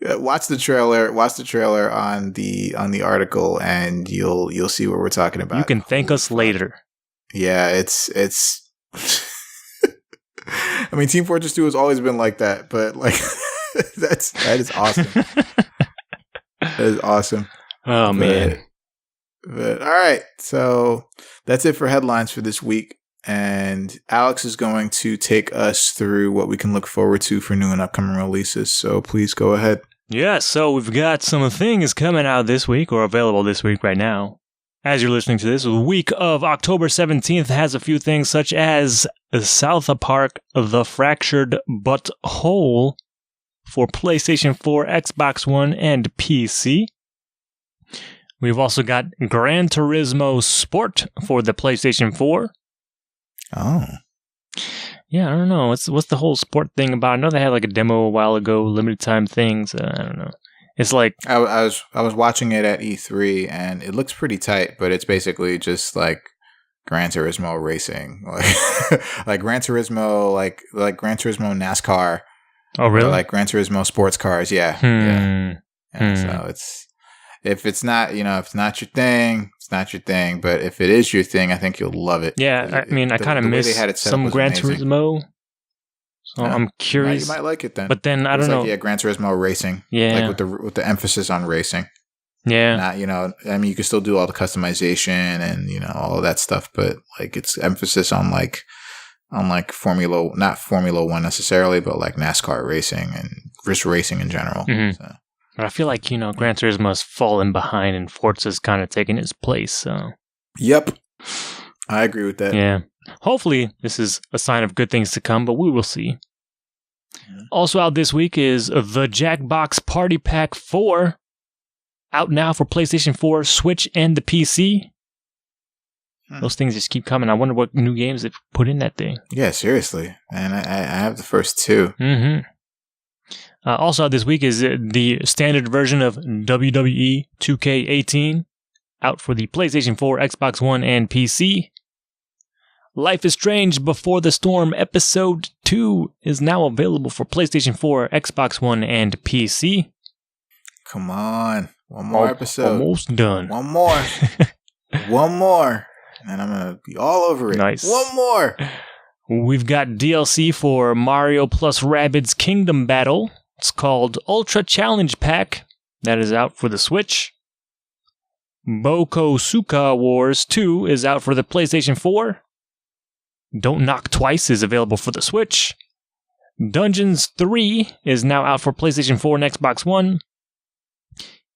Speaker 1: Watch the trailer on the article, and you'll see what we're talking about.
Speaker 2: You can thank us later.
Speaker 1: Yeah, it's I mean, Team Fortress 2 has always been like that, but like that is awesome. That is awesome.
Speaker 2: Oh man.
Speaker 1: But all right, so that's it for headlines for this week. And Alex is going to take us through what we can look forward to for new and upcoming releases. So please go ahead.
Speaker 2: Yeah, so we've got some things coming out this week, or available this week right now. As you're listening to this, the week of October 17th has a few things such as South Park, The Fractured But Whole for PlayStation 4, Xbox One, and PC. We've also got Gran Turismo Sport for the PlayStation 4.
Speaker 1: Oh.
Speaker 2: Yeah, I don't know. What's the whole sport thing about? I know they had like a demo a while ago, limited time things. I don't know. It's like
Speaker 1: I was watching it at E3, and it looks pretty tight, but it's basically just like Gran Turismo racing, like Gran Turismo, like Gran Turismo NASCAR.
Speaker 2: Oh, really?
Speaker 1: Like Gran Turismo sports cars. Yeah. So it's not your thing, it's not your thing. But if it is your thing, I think you'll love it.
Speaker 2: Yeah, I kind of miss some Gran Turismo. So yeah. I'm curious.
Speaker 1: You might like it then.
Speaker 2: But then I don't know.
Speaker 1: Yeah, Gran Turismo racing.
Speaker 2: Yeah,
Speaker 1: like with the emphasis on racing.
Speaker 2: Yeah.
Speaker 1: Not, I mean, you can still do all the customization and all of that stuff, but like it's emphasis on like not Formula One necessarily, but like NASCAR racing and just racing in general.
Speaker 2: Mm-hmm. So. But I feel like Gran Turismo has fallen behind, and Forza's kind of taken its place. So.
Speaker 1: Yep, I agree with that.
Speaker 2: Yeah. Hopefully, this is a sign of good things to come, but we will see. Yeah. Also out this week is the Jackbox Party Pack 4, out now for PlayStation 4, Switch, and the PC. Those things just keep coming. I wonder what new games they've put in that thing.
Speaker 1: Yeah, seriously. And I have the first two.
Speaker 2: Mm-hmm. Also out this week is the standard version of WWE 2K18, out for the PlayStation 4, Xbox One, and PC. Life is Strange Before the Storm Episode 2 is now available for PlayStation 4, Xbox One, and PC.
Speaker 1: Come on. One more episode.
Speaker 2: Almost done.
Speaker 1: One more. One more. And I'm going to be all over it.
Speaker 2: Nice.
Speaker 1: One more.
Speaker 2: We've got DLC for Mario plus Rabbids Kingdom Battle. It's called Ultra Challenge Pack. That is out for the Switch. Bokosuka Wars 2 is out for the PlayStation 4. Don't Knock Twice is available for the Switch. Dungeons 3 is now out for PlayStation 4 and Xbox One.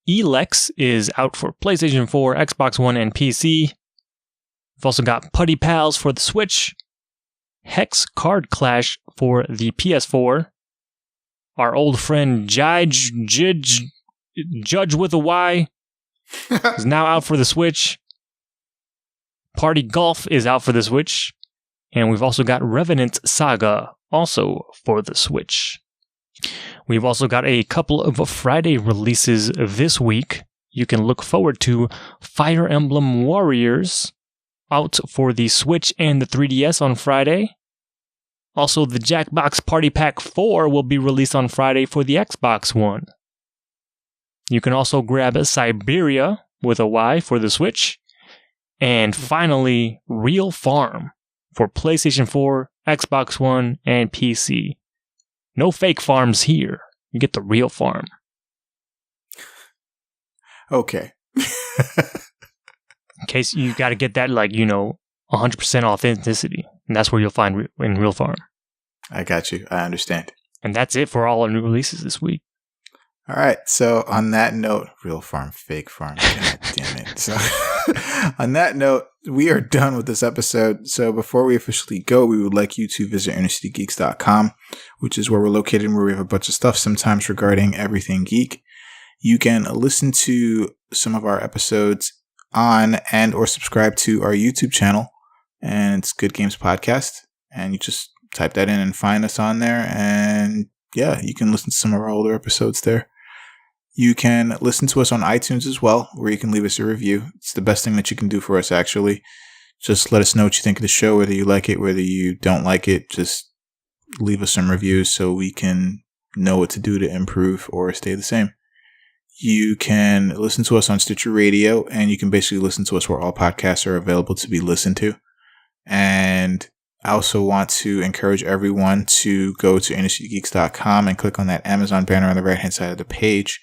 Speaker 2: Elex is out for PlayStation 4, Xbox One, and PC. We've also got Putty Pals for the Switch. Hex Card Clash for the PS4. Our old friend Judge with a Y is now out for the Switch. Party Golf is out for the Switch. And we've also got Revenant Saga, also for the Switch. We've also got a couple of Friday releases this week. You can look forward to Fire Emblem Warriors, out for the Switch and the 3DS on Friday. Also, the Jackbox Party Pack 4 will be released on Friday for the Xbox One. You can also grab Siberia with a Y for the Switch. And finally, Real Farm for PlayStation 4, Xbox One, and PC. No fake farms here. You get the real farm.
Speaker 1: Okay.
Speaker 2: In case you got to get that, 100% authenticity. And that's where you'll find in Real Farm.
Speaker 1: I got you. I understand.
Speaker 2: And that's it for all our new releases this week.
Speaker 1: All right. So on that note, real farm, fake farm. God damn it. So on that note, we are done with this episode. So before we officially go, we would like you to visit innercitygeeks.com, which is where we're located and where we have a bunch of stuff sometimes regarding everything geek. You can listen to some of our episodes on and or subscribe to our YouTube channel, and it's Good Games Podcast. And you just type that in and find us on there. And yeah, you can listen to some of our older episodes there. You can listen to us on iTunes as well, where you can leave us a review. It's the best thing that you can do for us, actually. Just let us know what you think of the show, whether you like it, whether you don't like it. Just leave us some reviews so we can know what to do to improve or stay the same. You can listen to us on Stitcher Radio, and you can basically listen to us where all podcasts are available to be listened to. And I also want to encourage everyone to go to innercitygeeks.com and click on that Amazon banner on the right-hand side of the page.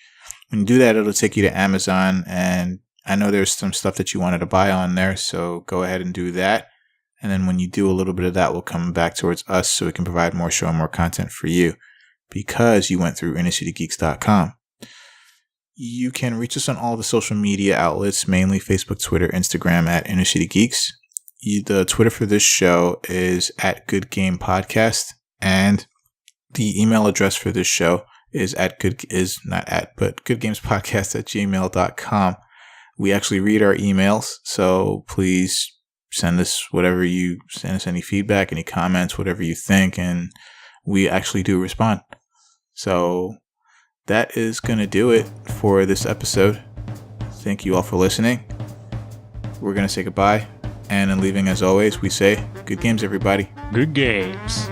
Speaker 1: When you do that, it'll take you to Amazon, and I know there's some stuff that you wanted to buy on there, so go ahead and do that. And then when you do, a little bit of that will come back towards us so we can provide more show and more content for you because you went through innercitygeeks.com. You can reach us on all the social media outlets, mainly Facebook, Twitter, Instagram at innercitygeeks. The Twitter for this show is at Good Game Podcast, and the email address for this show is goodgamespodcast@gmail.com. We actually read our emails, so please send us any feedback, any comments, whatever you think, and we actually do respond. So that is going to do it for this episode. Thank you all for listening. We're going to say goodbye, and in leaving, as always, we say good games, everybody.
Speaker 2: Good games.